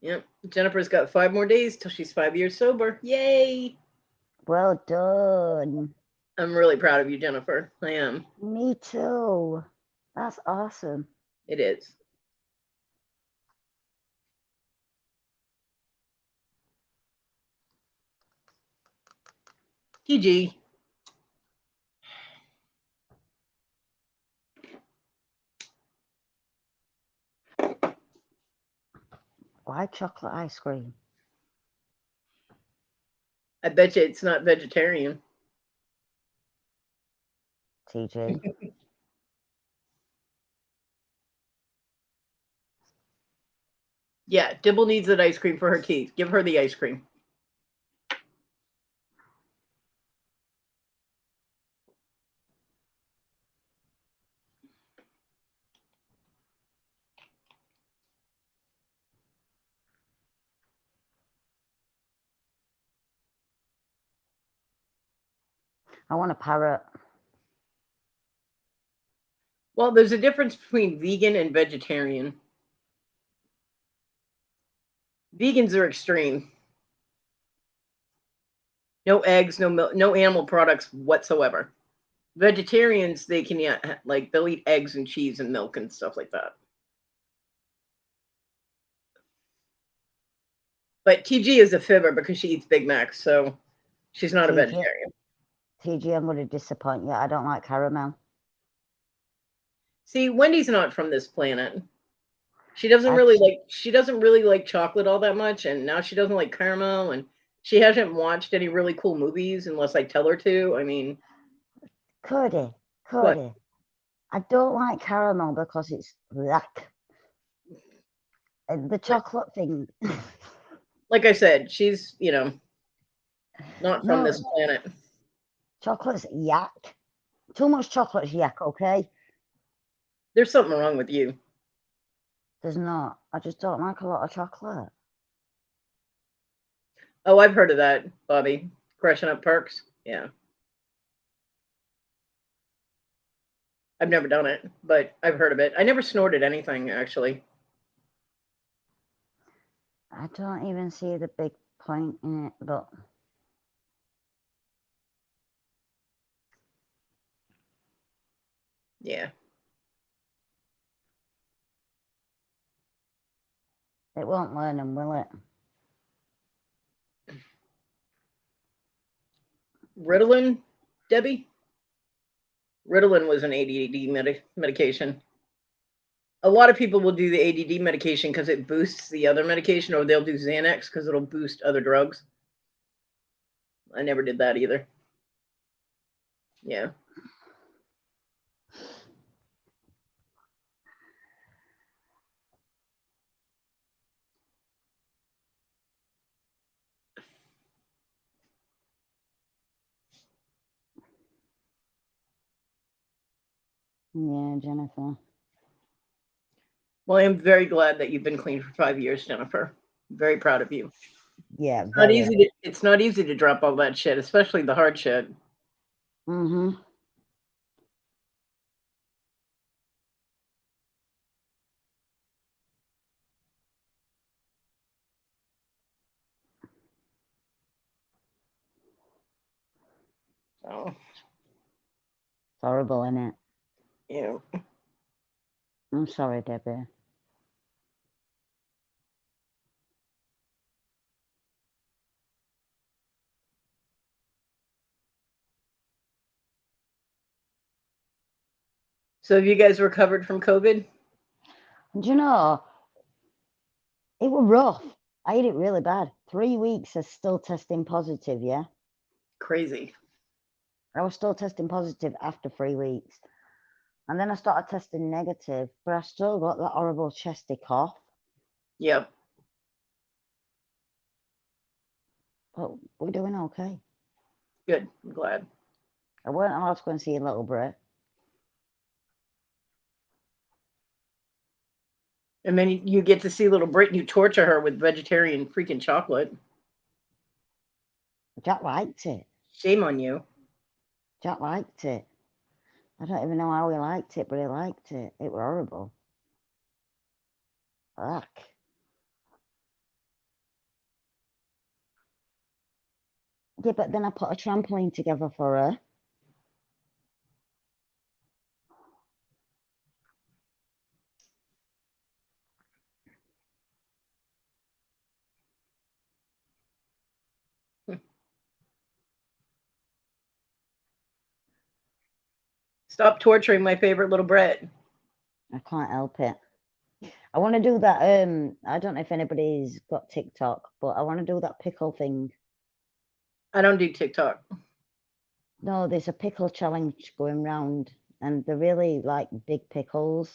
S1: Yep. Jennifer's got 5 more days till she's 5 years sober. Yay!
S2: Well done.
S1: I'm really proud of you, Jennifer. I am.
S2: Me too. That's awesome.
S1: It is. TG.
S2: Why chocolate ice cream?
S1: I bet you it's not vegetarian.
S2: TG.
S1: Yeah, Dibble needs that ice cream for her teeth. Give her the ice cream.
S2: I want a parrot.
S1: Well, there's a difference between vegan and vegetarian. Vegans are extreme. No eggs, no milk, no animal products whatsoever. Vegetarians, they can, yeah, like they'll eat eggs and cheese and milk and stuff like that. But TG is a fibber because she eats Big Macs, so she's not a vegetarian.
S2: TG, I'm going to disappoint you. I don't like caramel.
S1: See, Wendy's not from this planet. She doesn't really like chocolate all that much, and now she doesn't like caramel, and she hasn't watched any really cool movies unless I tell her to. I mean,
S2: Kodi,
S1: what?
S2: I don't like caramel because it's black. The chocolate thing.
S1: Like I said, she's, not from this planet.
S2: Chocolate's yak. Too much chocolate's yak, okay?
S1: There's something wrong with you.
S2: There's not. I just don't like a lot of chocolate.
S1: Oh, I've heard of that, Bobby. Crushing up perks. Yeah. I've never done it, but I've heard of it. I never snorted anything, actually.
S2: I don't even see the big point in it, but
S1: yeah.
S2: It won't learn them, will it?
S1: Ritalin, Debbie? Ritalin was an ADD medication. A lot of people will do the ADD medication because it boosts the other medication, or they'll do Xanax because it'll boost other drugs. I never did that either. Yeah.
S2: Yeah, Jennifer.
S1: Well, I am very glad that you've been clean for 5 years, Jennifer. I'm very proud of you.
S2: Yeah,
S1: it's not easy to drop all that shit, especially the hard shit.
S2: Mm-hmm.
S1: So,
S2: it's horrible, isn't it?
S1: yeah.
S2: I'm sorry, Debbie.
S1: So have you guys recovered from COVID?
S2: And you know, it was rough. I had it really bad. 3 weeks of still testing positive, yeah?
S1: Crazy.
S2: I was still testing positive after 3 weeks. And then I started testing negative, but I still got that horrible chesty cough.
S1: Yep.
S2: But we're doing okay.
S1: Good. I'm glad.
S2: I weren't allowed to go and see a little Brit.
S1: And then you get to see little Brit and you torture her with vegetarian freaking chocolate.
S2: Jack liked it.
S1: Shame on you.
S2: Jack liked it. I don't even know how he liked it, but he liked it. It was horrible. Ugh. Yeah, but then I put a trampoline together for her.
S1: Stop torturing my favorite little Brit.
S2: I can't help it. I want to do that. I don't know if anybody's got TikTok, but I want to do that pickle thing.
S1: I don't do TikTok.
S2: No, there's a pickle challenge going round, and they're really like big pickles.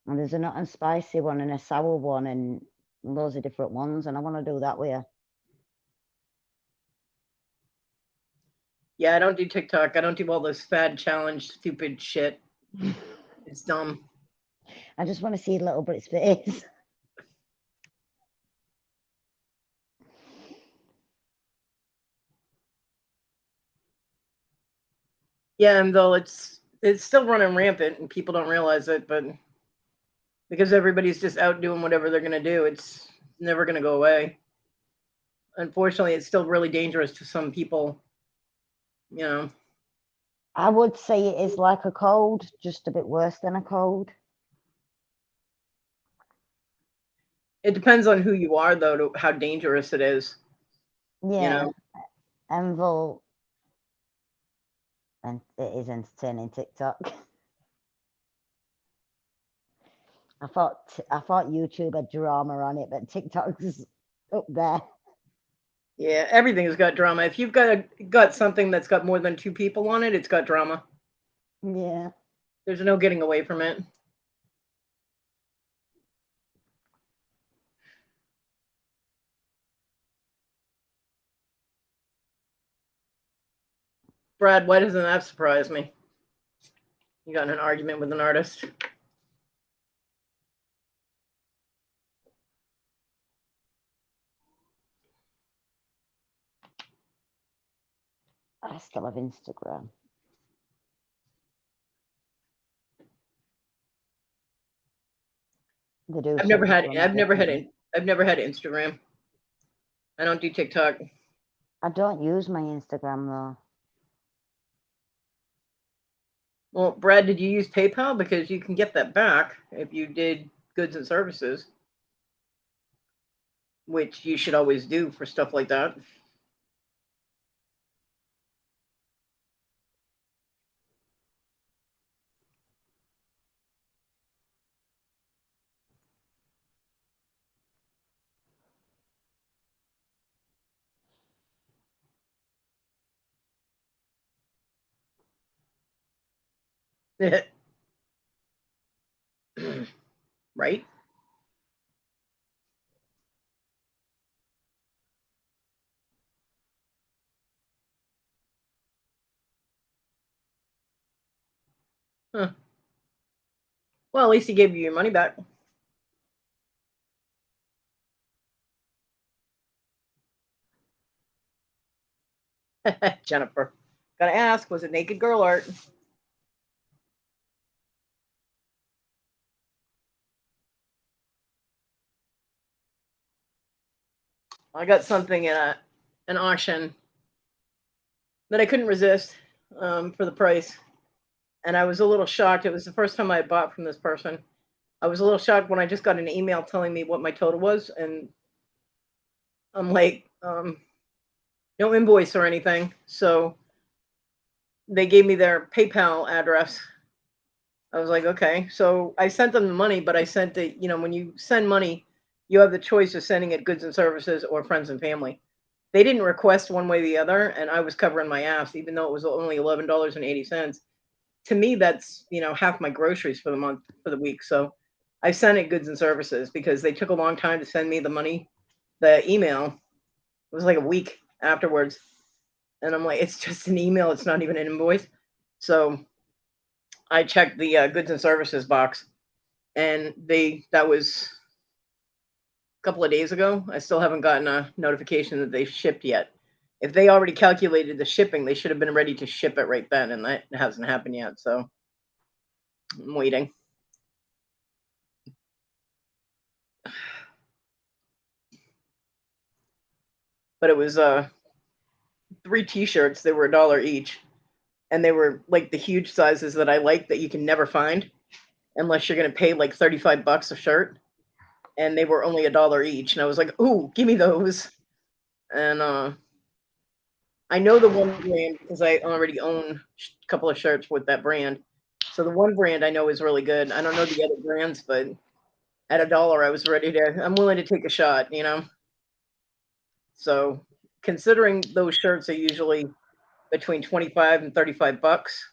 S2: And there's a hot and spicy one and a sour one and loads of different ones. And I want to do that with you.
S1: Yeah, I don't do TikTok. I don't do all this fad challenge stupid shit. It's dumb.
S2: I just want to see little Brit's face.
S1: Yeah, and though it's still running rampant and people don't realize it, but because everybody's just out doing whatever they're gonna do, it's never gonna go away. Unfortunately, it's still really dangerous to some people. You know.
S2: I would say it is like a cold, just a bit worse than a cold.
S1: It depends on who you are, though, to how dangerous it is.
S2: Yeah.
S1: You know?
S2: And it is entertaining TikTok. I thought YouTube had drama on it, but TikTok's up there.
S1: Yeah, everything has got drama. If you've got something that's got more than 2 people on it, it's got drama.
S2: Yeah.
S1: There's no getting away from it. Brad, why doesn't that surprise me? You got in an argument with an artist.
S2: I still have Instagram.
S1: I've never had Instagram. I don't do TikTok.
S2: I don't use my Instagram though.
S1: Well, Brad, did you use PayPal? Because you can get that back if you did goods and services, which you should always do for stuff like that. Right? Huh. Well, at least he gave you your money back. Jennifer. Gotta ask, was it naked girl art? I got something in an auction that I couldn't resist for the price. And I was a little shocked. It was the first time I had bought from this person. I was a little shocked when I just got an email telling me what my total was. And I'm like, no invoice or anything. So they gave me their PayPal address. I was like, okay. So I sent them the money, but I sent it, when you send money, you have the choice of sending it goods and services or friends and family. They didn't request one way or the other, and I was covering my ass, even though it was only $11.80. To me, that's, half my groceries for the month, for the week. So I sent it goods and services because they took a long time to send me the money, the email. It was like a week afterwards. And I'm like, it's just an email. It's not even an invoice. So I checked the goods and services box, and that was a couple of days ago. I still haven't gotten a notification that they've shipped yet. If they already calculated the shipping, they should have been ready to ship it right then, and that hasn't happened yet. So I'm waiting. But it was 3 t-shirts. They were $1 each, and they were like the huge sizes that I like that you can never find unless you're going to pay like 35 bucks a shirt, and they were only $1 each, and I was like, ooh, give me those. And I know the one brand because I already own a couple of shirts with that brand. So the one brand I know is really good. I don't know the other brands, but at $1 I was ready to, I'm willing to take a shot, you know. So considering those shirts are usually between 25 and 35 bucks,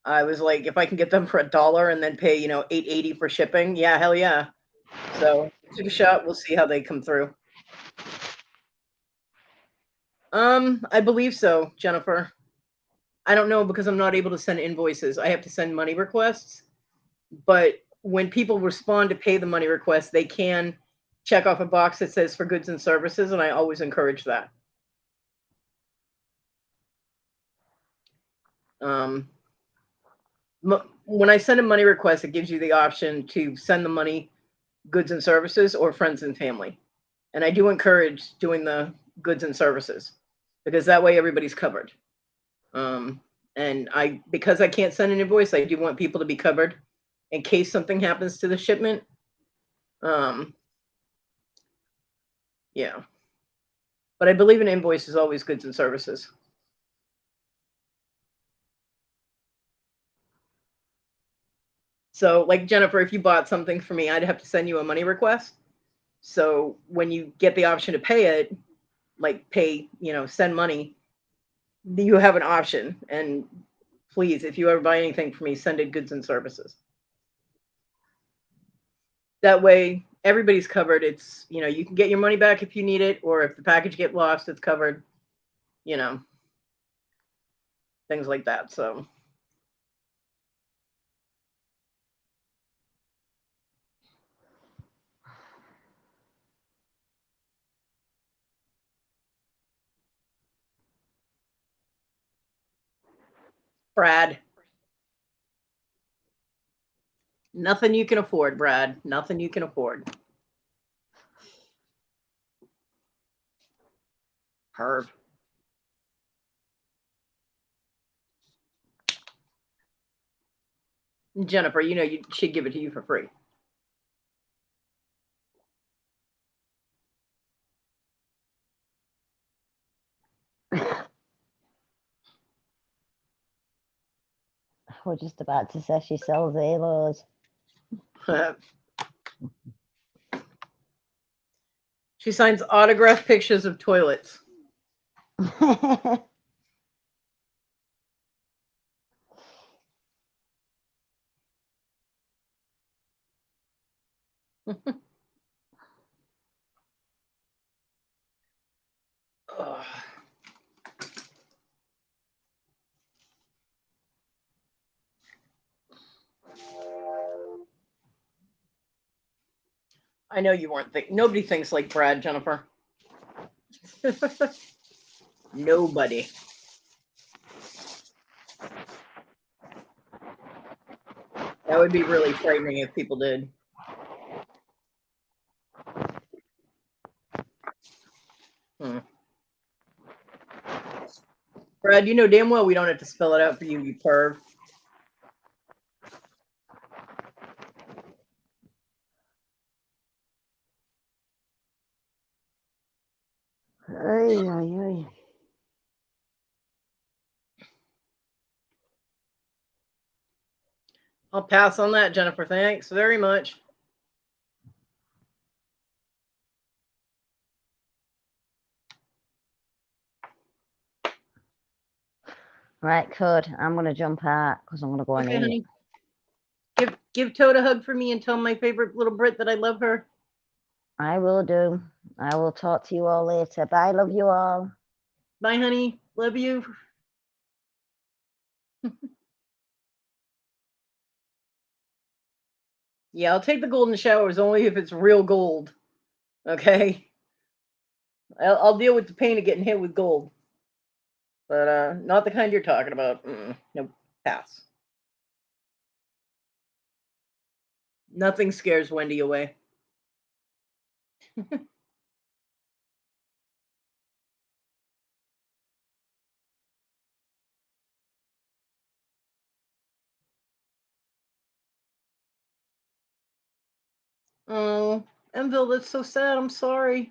S1: I was like, if I can get them for $1 and then pay, $8.80 for shipping, yeah, hell yeah. So took a shot. We'll see how they come through. I believe so, Jennifer. I don't know because I'm not able to send invoices. I have to send money requests. But when people respond to pay the money request, they can check off a box that says for goods and services, and I always encourage that. When I send a money request, it gives you the option to send the money, goods and services, or friends and family. And I do encourage doing the goods and services because that way everybody's covered. And because I can't send an invoice, I do want people to be covered in case something happens to the shipment. Yeah. But I believe an invoice is always goods and services. So, like Jennifer, if you bought something for me, I'd have to send you a money request. So when you get the option to pay it, like send money, you have an option. And please, if you ever buy anything for me, send it goods and services. That way, everybody's covered. It's, you can get your money back if you need it, or if the package get lost, it's covered, things like that. So. Brad. Nothing you can afford, Brad. Nothing you can afford. Herb. Jennifer, she'd give it to you for free.
S2: We're just about to say she sells halos.
S1: She signs autographed pictures of toilets. I know you weren't nobody thinks like Brad, Jennifer. Nobody. That would be really frightening if people did. Brad, you know damn well we don't have to spell it out for you, you perv.
S2: Ay, ay, ay.
S1: I'll pass on that, Jennifer. Thanks very much.
S2: Right, Cod, I'm going to jump out because I'm going to go and eat.
S1: Honey. Give Toad a hug for me and tell my favorite little Brit that I love her.
S2: I will do. I will talk to you all later. Bye. Love you all.
S1: Bye, honey. Love you. Yeah, I'll take the golden showers only if it's real gold. Okay, I'll deal with the pain of getting hit with gold, but not the kind you're talking about. Nope, pass. Nothing scares Wendy away. Oh, Enville, that's so sad. I'm sorry.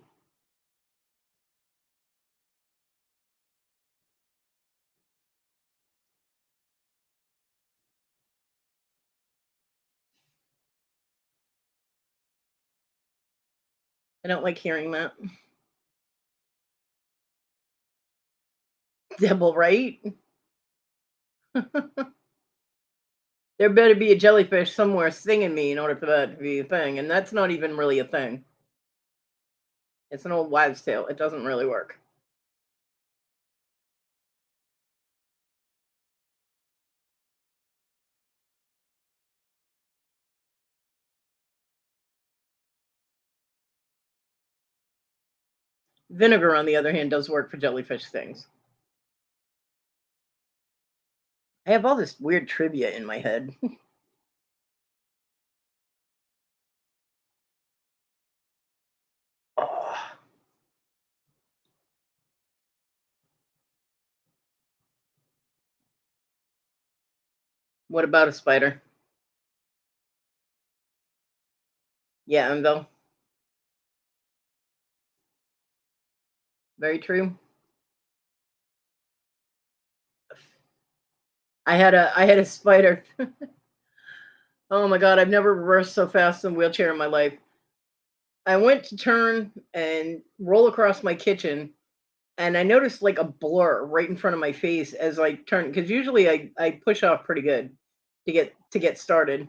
S1: I don't like hearing that. Devil, right? There better be a jellyfish somewhere stinging me in order for that to be a thing, and that's not even really a thing. It's an old wives' tale. It doesn't really work. Vinegar, on the other hand, does work for jellyfish stings. I have all this weird trivia in my head. Oh, what about a spider? Yeah, Enville. Very true. I had a spider. Oh my god, I've never reversed so fast in a wheelchair in my life. I went to turn and roll across my kitchen, and I noticed like a blur right in front of my face as I turned, because usually I push off pretty good to get started.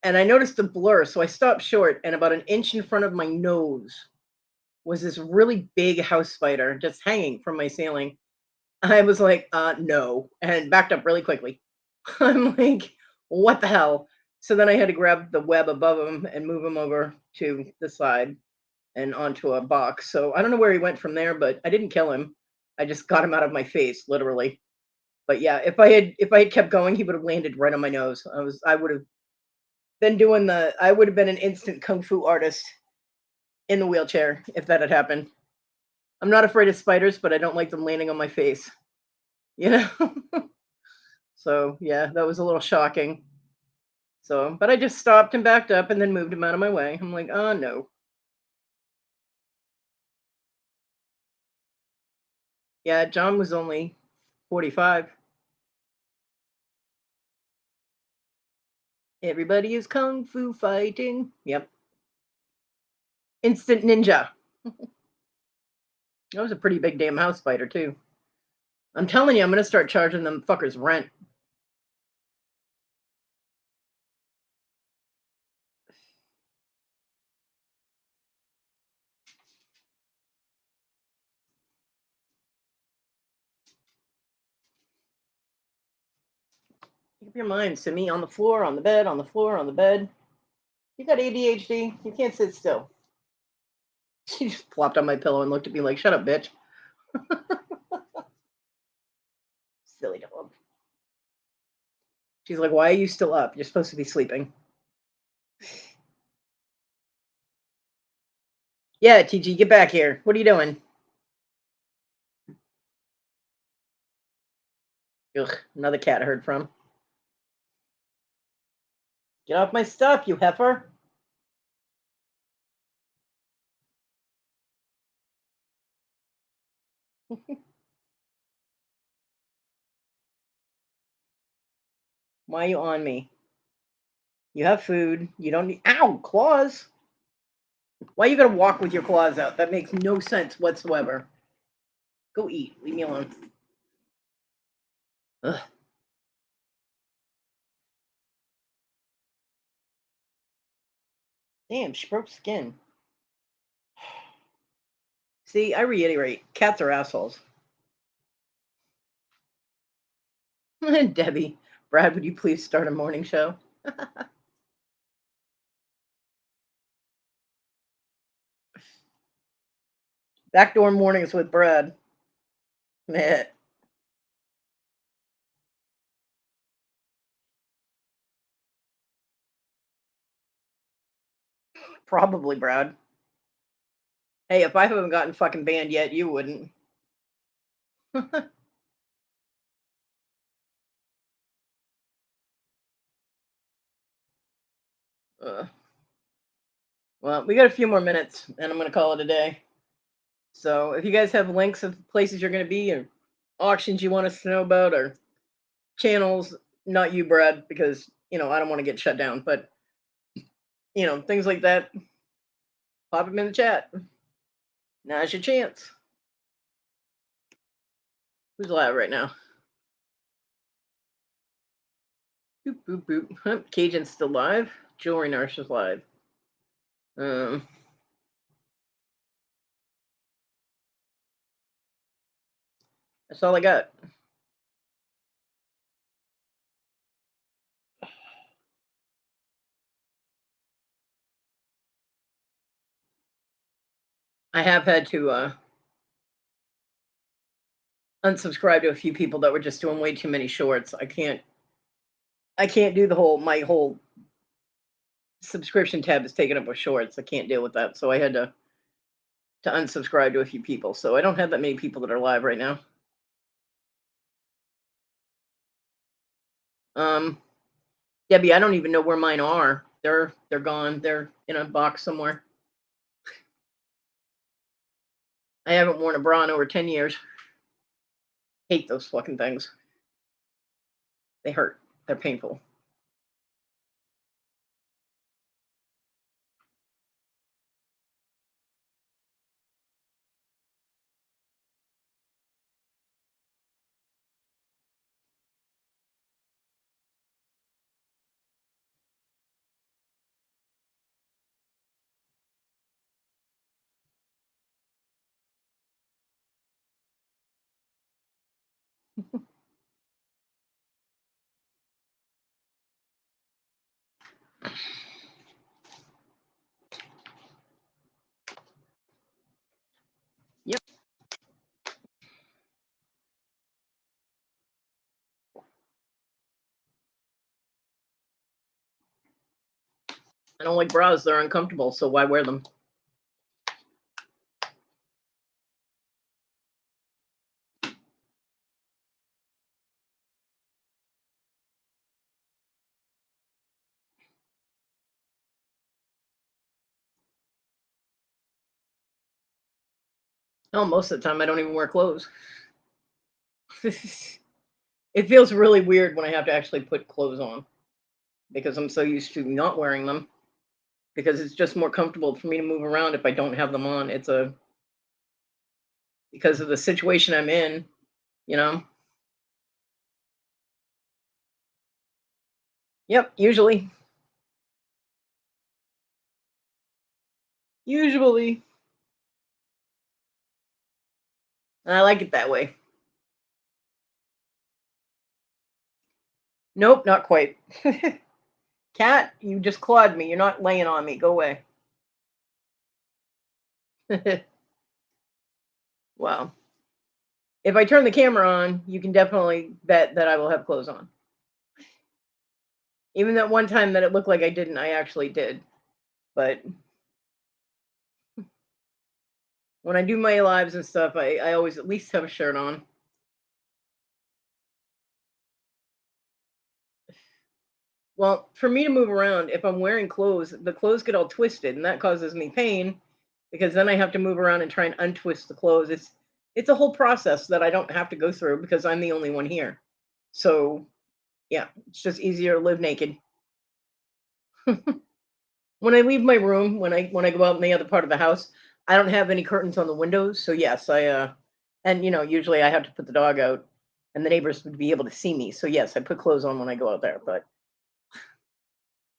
S1: And I noticed a blur, so I stopped short, and about an inch in front of my nose was this really big house spider just hanging from my ceiling. I was like, no, and backed up really quickly. I'm like, what the hell? So then I had to grab the web above him and move him over to the side and onto a box. So I don't know where he went from there, but I didn't kill him. I just got him out of my face, literally. But yeah, if I had kept going, he would have landed right on my nose. I would have been doing the I would have been an instant kung fu artist in the wheelchair if that had happened. I'm not afraid of spiders, but I don't like them landing on my face. You know? So yeah, that was a little shocking. So, but I just stopped and backed up and then moved him out of my way. I'm like, oh no. Yeah, John was only 45. Everybody is kung fu fighting. Yep. Instant ninja. That was a pretty big damn house spider too. I'm telling you, I'm gonna start charging them fuckers rent. Make up your mind, Simi, on the floor, on the bed, on the floor, on the bed. You got ADHD. You can't sit still. She just plopped on my pillow and looked at me like, shut up, bitch. Silly dog. She's like, why are you still up? You're supposed to be sleeping. Yeah, TG, get back here. What are you doing? Ugh, another cat I heard from. Get off my stuff, you heifer. Why are you on me? You have food. You don't need. Ow, claws. Why you gotta walk with your claws out? That makes no sense whatsoever. Go eat. Leave me alone. Ugh. Damn, she broke skin. See, I reiterate, cats are assholes. Debbie, Brad, would you please start a morning show? Backdoor mornings with Brad. Meh. Probably Brad. Hey, if I haven't gotten fucking banned yet, you wouldn't. uh, well, we got a few more minutes, and I'm gonna call it a day. So if you guys have links of places you're gonna be, or auctions you want us to know about, or channels, not you, Brad, because I don't want to get shut down, but things like that, pop them in the chat. Now's your chance. Who's live right now? Boop boop boop. Huh, Cajun's still live. Jewelry Nurse is live. That's all I got. I have had to unsubscribe to a few people that were just doing way too many shorts. I can't do my whole subscription tab is taken up with shorts. I can't deal with that. So I had to unsubscribe to a few people. So I don't have that many people that are live right now. Debbie, I don't even know where mine are. They're gone. They're in a box somewhere. I haven't worn a bra in over 10 years. Hate those fucking things. They hurt. They're painful. Yep. I don't like bras. They're uncomfortable. So why wear them? No, most of the time I don't even wear clothes. It feels really weird when I have to actually put clothes on because I'm so used to not wearing them because it's just more comfortable for me to move around if I don't have them on. Because of the situation I'm in, you know. Yep, usually. Usually. I like it that way. Nope, not quite. Cat, you just clawed me. You're not laying on me. Go away. Wow. If I turn the camera on, you can definitely bet that I will have clothes on. Even that one time that it looked like I didn't, I actually did. But when I do my lives and stuff, I always at least have a shirt on. Well, for me to move around, if I'm wearing clothes, the clothes get all twisted, and that causes me pain because then I have to move around and try and untwist the clothes. It's a whole process that I don't have to go through because I'm the only one here. So yeah, it's just easier to live naked. When I leave my room, when I go out in the other part of the house, I don't have any curtains on the windows. So yes, and usually I have to put the dog out, and the neighbors would be able to see me. So yes, I put clothes on when I go out there. But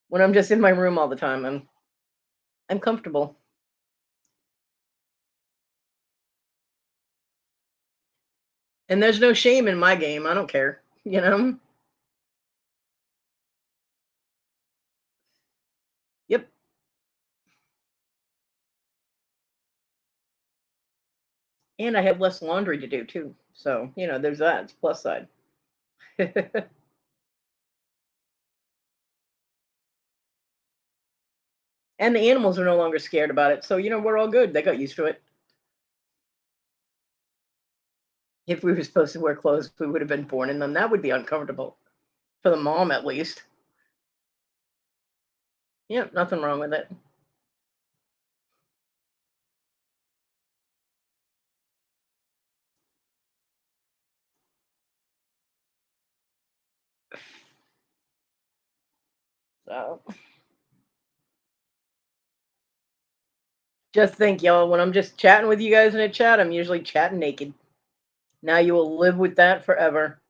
S1: when I'm just in my room all the time, I'm comfortable. And there's no shame in my game. I don't care, you know? Yep. And I have less laundry to do too. So, there's that. It's plus side. And the animals are no longer scared about it. So, we're all good. They got used to it. If we were supposed to wear clothes, we would have been born in them. That would be uncomfortable. For the mom, at least. Yep, nothing wrong with it. So, just think, y'all, when I'm just chatting with you guys in a chat, I'm usually chatting naked. Now you will live with that forever.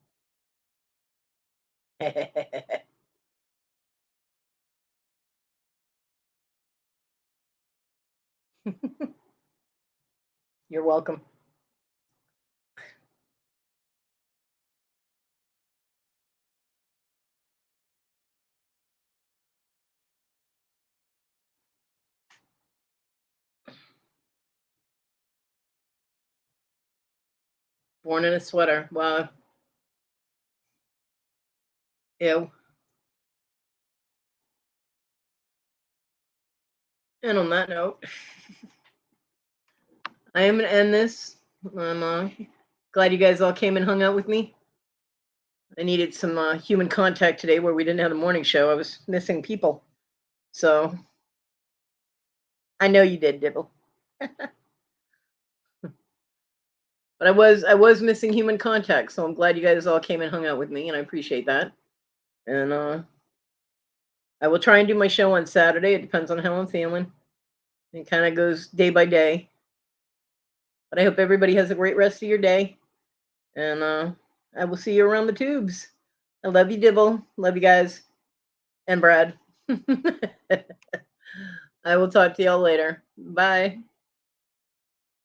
S1: You're welcome. Born in a sweater. Wow. Ew. And on that note, I am going to end this. I'm glad you guys all came and hung out with me. I needed some human contact today where we didn't have a morning show. I was missing people. So I know you did, Dibble. But I was missing human contact, so I'm glad you guys all came and hung out with me, and I appreciate that. And I will try and do my show on Saturday. It depends on how I'm feeling. It kind of goes day by day. But I hope everybody has a great rest of your day. And I will see you around the tubes. I love you, Dibble. Love you guys. And Brad. I will talk to y'all later. Bye.